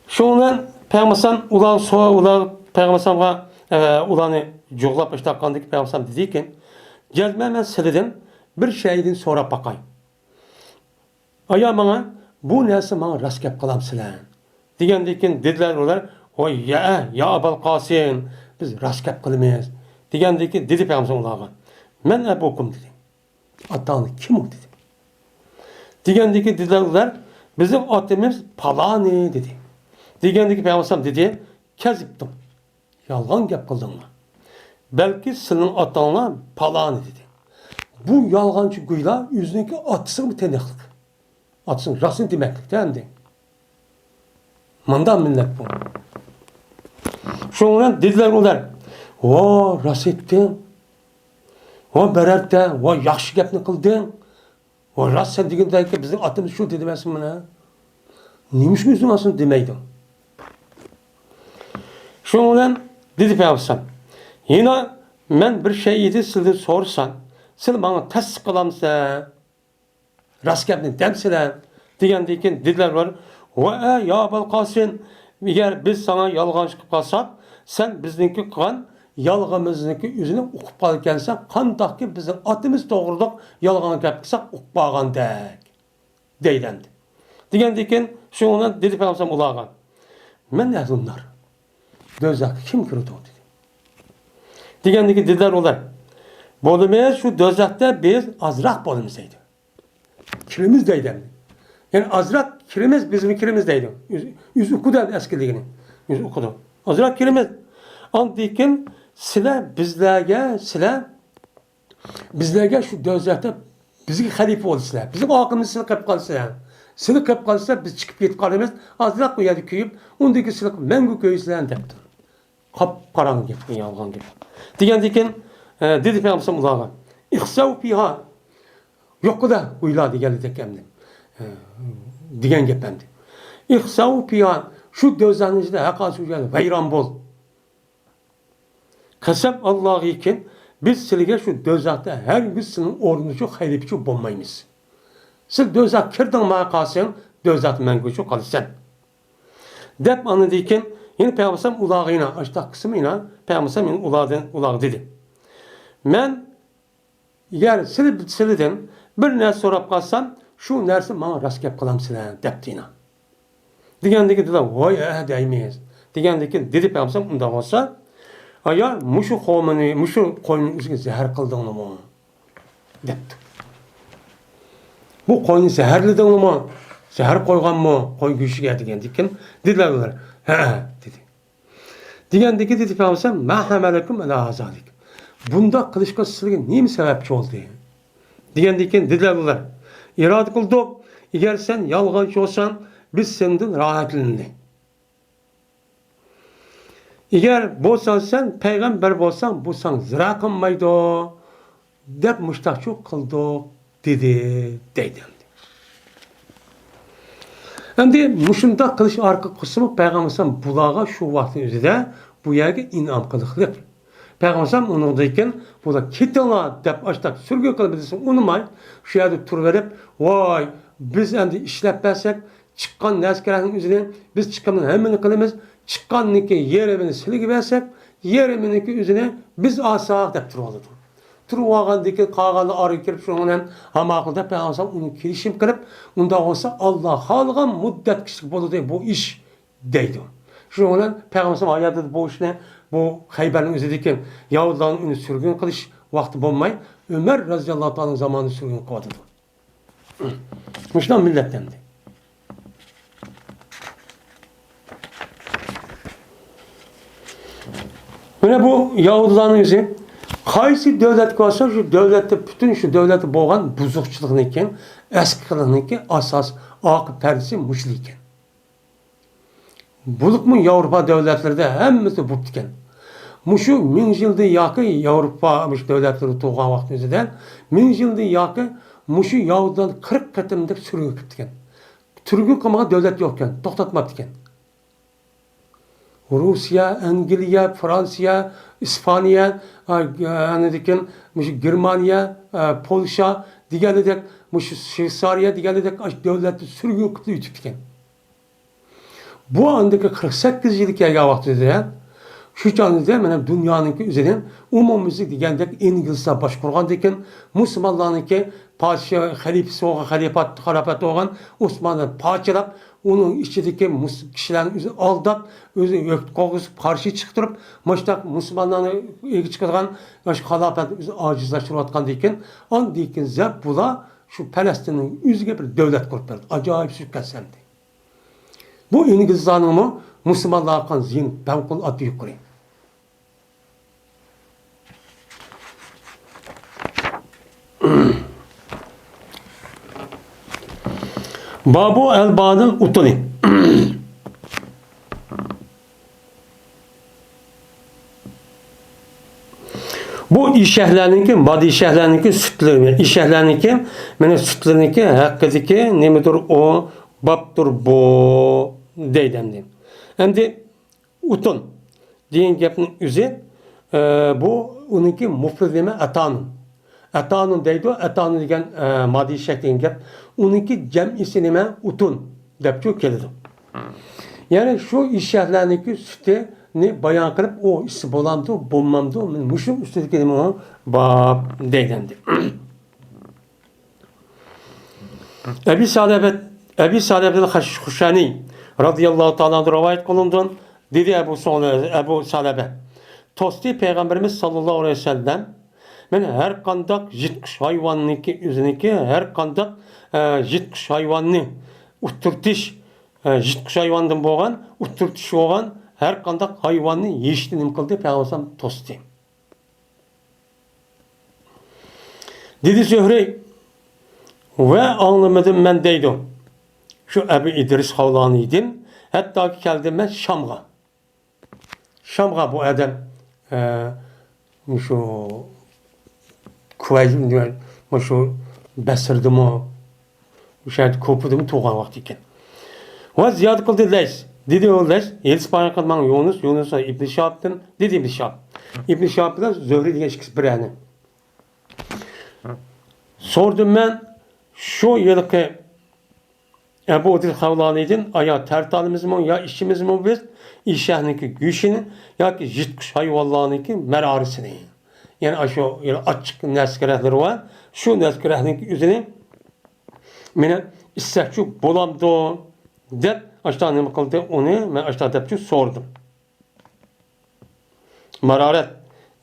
Şundan Peygamber ulan soğa ulan Peygamber'a ulanı cuğlap işte kandaki Peygamber dedi ki, gelme ben sileden bir şeyden sonra bakayım. Aya bana bu nesi bana rast gap kılam silen. Digendeki dediler onlar, o ya Abul Qasim biz raskap kılmayız. Degandeki dedi Peygamber ularga. Men Ebu Kum dedi. Atağını kim o dedi. Degandeki dediler bizim atımız palani dedi. Degandeki Peygamber dedi keziptim. Yalan gap kıldın mı? Belki senin atağına palani dedi. Bu yalgancı gıyla yüzündeki atsın bir teneklik. Atsın rasın demeklik değil mi? Mandan millet bu. Şundan dediler onlar, o rast ettin, o berertte, o yaxşı gapni kıldın, o rast sen degandeki bizim atımız şu demesin bana. Neymiş Müslümansın demeydi. Şundan dedi Peygamber, yine ben bir şeyi sizden sorsan, sen bana tasdik kılamsa, rast gapni demsiler, degandeki dediler onlar, o ya Abul Qasim, eğer biz sana yalğan çıkıp kalsak, sen bizdeki kılan yalğımızdaki yüzüne uqib kalkensen, kandak ki bizim atımız doğruluk yalğan kapkısak uqib bağan dek. Deylendi. Digendeki şundan dedi Peygamber ulağa. Men ne bunlar? Dözak kim kırdı o dedi. Digendeki dediler olar. Bolumaya şu dözakta biz azrak bolumuzdaydı. Kirimiz deylendi. Yani azrak kirimiz bizim kirimizdeydi. Yüz okudu eskiligini. Yüz okudu. Azrak kirimiz. Andikin sizler bizlerge şu dözlekte bizga xalifa bo'lsalar, bizning oqimizni qilib qolsa, seni qilib qolsa biz chiqib ketib qolamiz, ozroq bu yerda kuyib, undagi sizlar mangu ko'ysizlar debdi. Qop qarang gap, yolg'on gap. Degandan keyin dedi Payg'ambar ularga, "Ihsav fiha." Yo'qda uylar deganlik ekan. Degan gap endi. "Ihsav fiha." Şu dözənin içində həqa sürgəli vayron bol. Qasab Allah için biz sizə şu dözəkdə hər gün sizin ornucu xeyriçi olmayımız. Siz dözək kirdin mənə qalsın, dözək məngücü qalsan. Dəb anı deyken, yine Peyğəmbər ulağıyla, aştaq qısmıyla Peyğəmbər ulaq dedi. Mən eğer sizdən bir nəsə sorab qalsam, şu nərsi mənə rast gəp qalam sizə dəbdiyina. Degandeki dediler, vay deymeyiz. Degandeki dedi Peygamber unda olsa, ayar muşu qomini, muşu qoyunun üzüge zehir kıldığını mı? Depti. Bu qoyunu zehirlediğini mi? Zehir koygan mı? Qoy güçüge degandeki dediler onlar. He dedi. Degandeki dedi Peygamber, ma hamalakum ala hazalik. Bunda kılışka sizge neymi sebepçi oldu? Degandeki dediler onlar. İrade kıldık. Eğer sen yalgancı olsan, biz senden rahatlandı. Eğer bolsan sen peygamber bolsan bu san zira kılmaydı. Dep müştakçı kıldık dedi. Şimdi müşunda kılış arka kısmı Peygamber bulağa şu vaktin üzerinde bu yerge inam kılıklık. Peygamber onu deyken bu da kitala dep açtak sürgü kılabilirsin unumay. Şu yerde tur verip vay biz endi işlep versek çıkan neskerinin üzerine biz çıkanın hemini kılımız. Çıkanınki yerimini silgi versek yeriminiki üzerine biz asaq dep turuladı. Turuvağandaki qağanı arı kirip şunun hamakılda Peygamber onu kirişim kılıp onda olsa Allah halgan muddet kişilik bolu bu iş deydi. Şunun Peygamber ayadı bu işine bu Xeyber'in üzerindeki Yahudların ünü sürgün kılış vakti bulmay Ömer radıyallahu anh'ın zamanı sürgün kıvadıdı. Müştan millettendi. Yine bu Yahudilerin yüzü qaysi devlet olsa şu devlette bütün şu devleti boğan buzukçılıkını iken eski kılığını iken asas akı perdisi muşlu iken. Buluk mu Avrupa devletlerde hemmesi bu iken. Muşu 1000 yılda yakı Avrupa devletleri tuğan vaktimizden 1000 yılda yakı muşu Yahudilerin 40 katımda sürgün kıptı iken. Sürgün kılmağa devlet yokken, toktatmadı iken. Rusya, Angliya, Fransa, İspanya, Germanya, Polşa, diğerledek, Şveysarya, diğerledek devletli sürgün kıtlı ütüpken. Bu andaki 48 yıllık yerga vaxtida şu canlıda benim dünyanın üzerinden umumumuzda diğerledek İngilizce başkurgan diken, Müslümanlarınki padişah, halifesi olan, halifat olan Osmanlı parçalap, onun içindeki kişilerin üzerine aldap, özü kokusup karşı çıktırıp, maçta Müslümanlarını ilgi çıkartan, halifat acizlaştırıp atkan diken, an diken zep bula, şu Palestin'in üzerine bir devlet kurup verdi. Acayip sükkasemdi. Bu İngilizlerin mı Müslümanlar kan zihin, ben kul atı yukarı. Babu el-Badıl Utuni. Bu işehlerninki, madi işehlerninki sütlerini, işehlerninki, mene sütlerinki, hakkıdaki nemedir o, babdır bu, deydendi. Hem de utun, diyen gapın üzeri, bu onunki mufridime atanın. Atanın deydi o, atanın degen madi şeklin gap. Onunki cem'isi nime utun dep çok kelidi. Yani şu işyerlerdeki sütte ne bayan kılıp o işi bolamdı, bulmamdı, muşum üstündeki nime o bab deydendi. Ebi Salebet Huşani radıyallahu ta'ala rivayet kılındın. Dedi Ebu Salebe. Tosti Peygamberimiz sallallahu aleyhi ve sellem men her kandak jitkiş hayvanınki üzerindeki her kandak jitkiş hayvanını utturtiş jitkiş hayvandan boğan utturtiş olan her kandak hayvanını yeştinim kıldı Peygamber tosti. Dedi Zühre Ve anlamadım ben deydim. Şu Ebu İdris Havlani'ydim. Hatta ki geldim ben Şam'a. Şam'a bu adam şu Kuveyt'in diyor, şu Besir'dim o, şayet kopudum tuğan vakti iken. Ve ziyade kıldı leş. Dedi o leş, İspanya kılman Yunus'a İbn-i Şahab'dan, dedi İbn-i Şahab. İbn-i Şahab'dan Zöhri diye şikisi bir yani. Sordum ben, şu yılki Ebu İdris Havlani'den ya tertalimiz mi ya işimiz mi biz işehniki güçünü ya ki jitkuş hayvallarınki merarisini. Yani aşağı yani açık neskerehleri var. Şu neskerehinin üzerine mene istekçi bulamdı dep aşağı ne kıldı onu ben aşağı depçi sordum. Mararet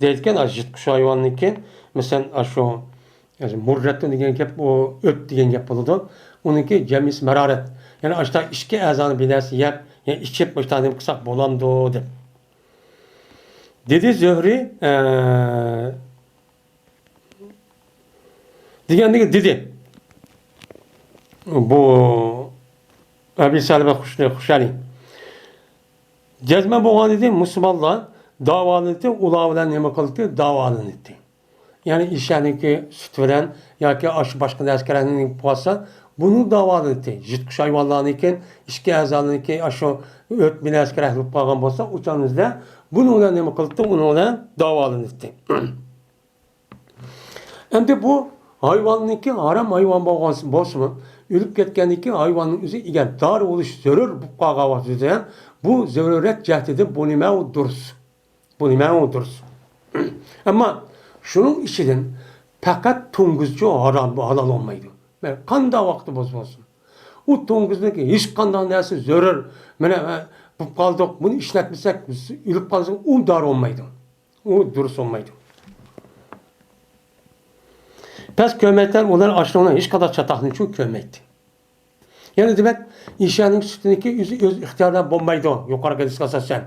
deyken jitkuş hayvanınki mesela aşağı yani murrettin diyen gap o öt diyen gap oldu. Onunki cemis meraret. Yani aşağı işki ezanı bilersi yap. Yani içip baştan kısak bolamdı de. Dedi Zöhri dedi. Bu Ebi Selve Huşali. Cezme boğan dedi Müslümanlar davalını ulavlan neme kılıktı davalını etti. Yani işyaniki süt veren ya ki aşı başka askerlerinin puasa bunu davalı etti. Jitkuş hayvanlarını iken işki azalını iken aşı öt bin askerler rupagan bolsa uçanızda bunu olan neme kılıktı bunu olan davalı etti. Hem de bu hayvanınki haram hayvan bolsun ölüp ketkeniki hayvanın üzü igen dar oluş zörür bu kagavat üzeren bu zörüret cehdede bunime duruz. Bunime duruz. Ama şunun içinden fakat tunguzcu haram bu halal olmaydı. Yani kanda vakti bozmasın. O tunguzdaki hiç kandan dersi zörür. Mene bu kaldık bunu işletmesek ülüp kalsın o dar olmaydı. O dürüst olmaydı. Pes kömetler onların açlığına hiç kadar çataklı çünkü kömekti. Yani demek işyanın sütündeki öz ihtiyardan bombaydı o. Yukarı diskasa sen.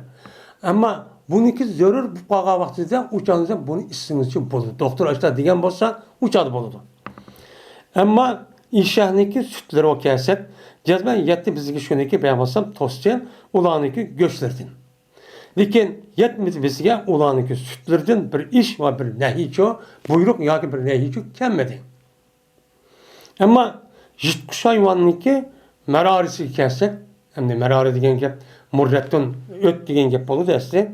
Ama bununki zörür bu pağa vaktinde uçağınızda bunu işiniz için bulur. Doktor açta diyen bolsa uçadı bulurdu. Ama işyanınki sütleri o kesek cezmen yetti biziki şununki beğenmezsem tosçen ulanınki göçlerdin. Lakin yetmedi bizge ulanınki sütlerden bir iş ve bir nehiço buyruk ya ki bir nehiço kelmedi. Ama jitkuş hayvanınki merarisi kesek hem de merari diyen gep murrettun öt diyen gep bolu dersi.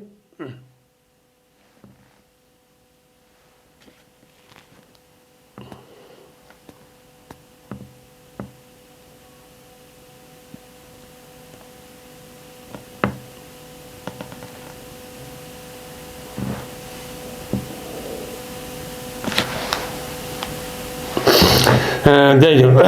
Değilim.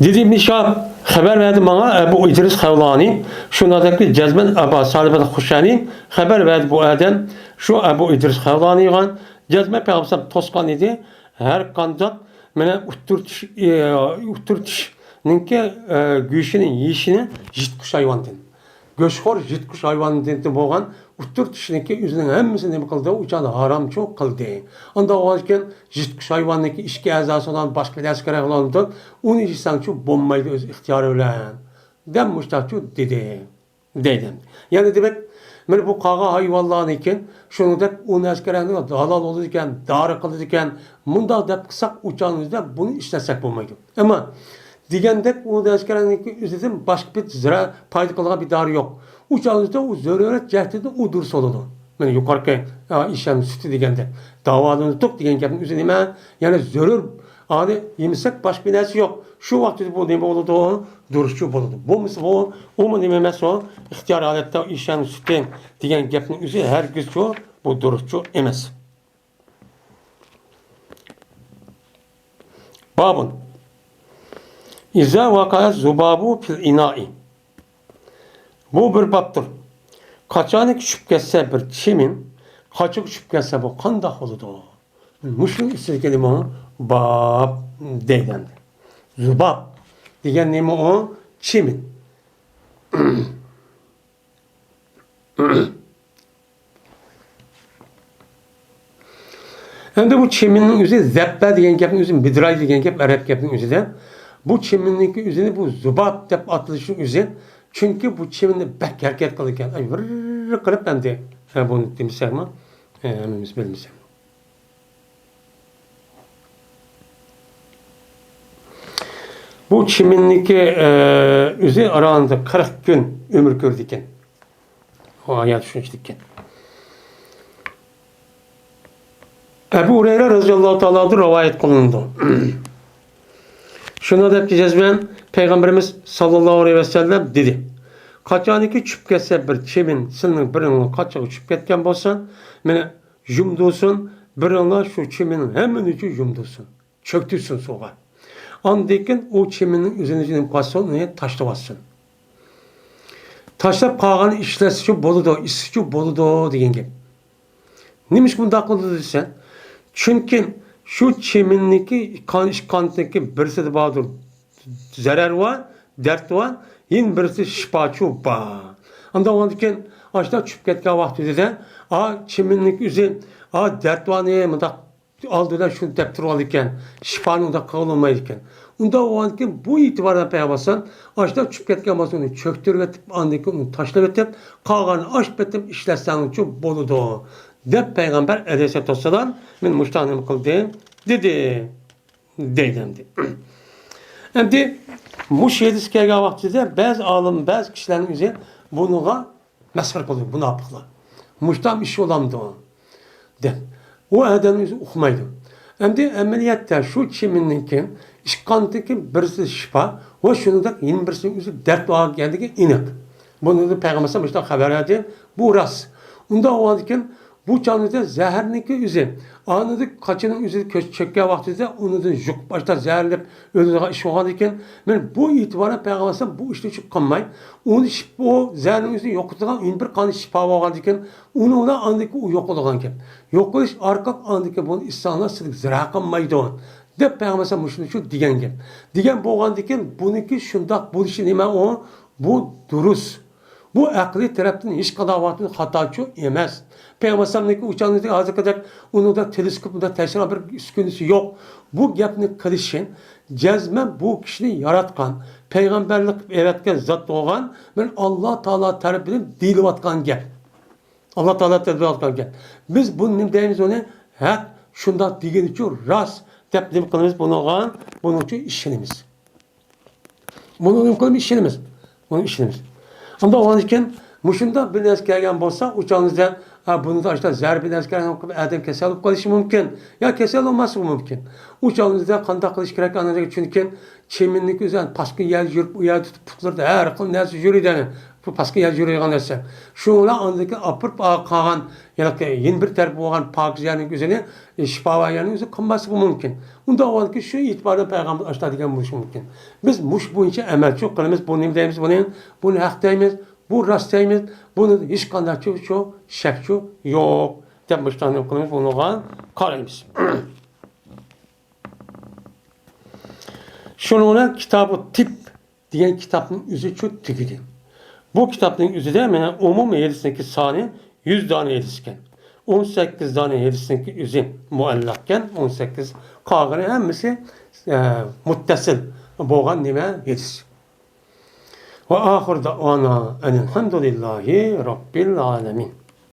Dediğim nişan haber verdi bana Ebu İdris Havlani. Şunadaki cezmen Ebu Salibet Huşani haber verdi bu adam. Şu Ebu İdris Havlani'ye cezmen peygamber Toskan idi. Her kandak mene uturtiş ninki güçünün yiyişini jitkuş hayvandan. Göçhor jitkuş hayvandan boğan utur tişiniki üzerine hemmisini kıldı, uçadı haram çok kıldı. Onda o azken jitkuş hayvanındaki işki azası olan başka bir askere olandı, onu işten çok bombaydı öz ihtiyarı ölen. Dem müştakçı dedi. Dedim. Yani demek ben bu kağa hayvanlarını iken şunu da onu askerlerinde halal olurken, darı kılırken, bunda da kısak uçağınızda bunu işletsek bulmaydı. Ama digəndə o da askerlerindeki üzerinde başka bir zira payda kalan bir darı yok. Uçağınızda o zörüret cehdinde o dursa oldu. Yani yukarıki işlem sütü digəndə davalığını tut digən gəpin üzerine yani zörür adı yemisek başka bir neresi yok. Şu vakti bu neyme oldu o duruşçu oldu. Bu misal o mu neyemez o ihtiyar alette işlem sütü digən gəpin üzerine her gün şu bu duruşçu emez. Babın İza vakaya zubabu fil ina'i. Bu bir babdır. Kaçanı küçük kesse bir çimin, kaçı küçük kesse bu kandak oludu. Muşun istedik kelime o bab deylendi. Zubab diyen neymi o çimin. Endi bu çeminning o'zi zappa degan gapning o'zi, midray degan gap arab gapning o'zida. Bu çeminning o'zini bu zubab deb atilishi o'zi, chunki bu çeminni bak harakat qilar ekan. Bir qilib endi buni demasakmi? Hammamiz bilmaysak. Bu çiminniki o'zi aralığında 40 gün ömür ko'rdi ekan. O hayat shunchalik ekan. Ebu Hureyre radıyallahu ta'ala'dır rivayet kılındı. Şuna dep ben Peygamberimiz sallallahu aleyhi ve sellem dedi. Kaçaniki çüp kesse bir çemin sının birinin kaçağı çüp ketken bolsa, mene yumdusun, birinin şu çeminin hemen üçü yumdusun. Çöktürsün soğuğa. Andekin o çeminin üzerine kalsın, ne taşlavasın. Taşlap kağanı işlesi boludu, işi boludu diyen gibi. Neymiş bunu da akıllı desen? Çünkü şu çeminniki kantaki birisi de bağdır zarar var, dert var, yine birisi şifaçı var. Anda o andiken aşağı çüp ketken vakti de, çeminniki üzeri, dert var neye mi da aldılar şunu deptir alırken, şifanın da kavlamayırken. Onda o andiken bu itibardan peygambersen aşağı çüp ketken basını çöktürüp etip, andiken onu taşlayıp etip, kağanı açıp etip işlersen için boludu. Dep Peygamber aleyhisselatü vesselam men muştanim kıldı dedi. Deylendi. Endi muş yedis kelgen vaktide bazı alim, bazı kişilerin üzeri bunuğa mesfar kılıyor, bunu yapıklar. Muştam işi olamdı o. De. O adamın üzeri okumaydı. Endi emeliyatta şu çiminninki, işkantaki birisi şifa, o şunu da yeni birisinin üzeri dert doğa geldi ki inek. Bunu da Peygamber'e müştak haber verdi. Bu ras. Onda o andiken bu canlıda zehirniki üzeri, anıda kaçının üzeri çökken vaktinde onu da yük başta zehirlep öldüğü iş oldu iken, ben bu itibaren Peygamber'e bu işte çok kanmayı, onu o zehirnin üzeri yok tutan bir kanı şifa oldu iken, ona andaki o yok olan iken, yok oluş arka andaki bunu insanlar sıdık zira kanmaydı o. De Peygamber'e müşünü şu digen gibi. Digen bu oldu iken, bununki şundak bu işin hemen o, bu duruz. Bu akli taraftan hiç kadar vaktin hataçı yemez. Peygamber'deki uçağındaki ağzı kadar onu da teleskopunda teşhir bir üskünüsü yok. Bu gapni kılışın cezmen bu kişini yaratkan, peygamberlik yaratkan zat olan ben Allah Teala tarafından diyilatkan gap. Allah Teala tarafından gap. Biz bunun deyimiz onu hak şunda diyen için rast tepdim kılımız bunun için işinimiz. Bunun için işinimiz. Bunun işinimiz. Ama o an için muşunda bir nes gelgen bolsa uçağınızda bunu da işte zerbi nes gelgen adam kesel olup kalışı mümkün. Ya kesel olması mümkün. Uçağınızda kanda kılış gerek anlayacak çünkü çeminlik üzerine paskın yer yürüp uyar tutup tutulurdu. Her kıl nesi yürüydü. Bu paskın yer yürüyen nesi. Şunla andaki apır kalan yeni bir terp olan pak yerinin üzerine şifa var yerinin üzerine kılması mümkün. Onda o an ki şu itibarda peygamber açtı diyen muş mümkün. Biz muş boyunca emel çok kılımız. Bunu deyimiz bunu hak deyimiz. Bu rast deyimiz. Bunu hiç kadar çok şekçu yok. Demişten kılımız bunu karayımız. Şununla kitabı tip diyen kitabın yüzü çok tikidi. Bu kitabın yüzü de hemen umum eğrisindeki sani 100 tane eğrisken. 18 tane eğrisindeki yüzü muallakken 18 kağını hemmisi muttasil boğan nime eğris. Ve ahir da'ana enilhamdülillahi rabbil alemin.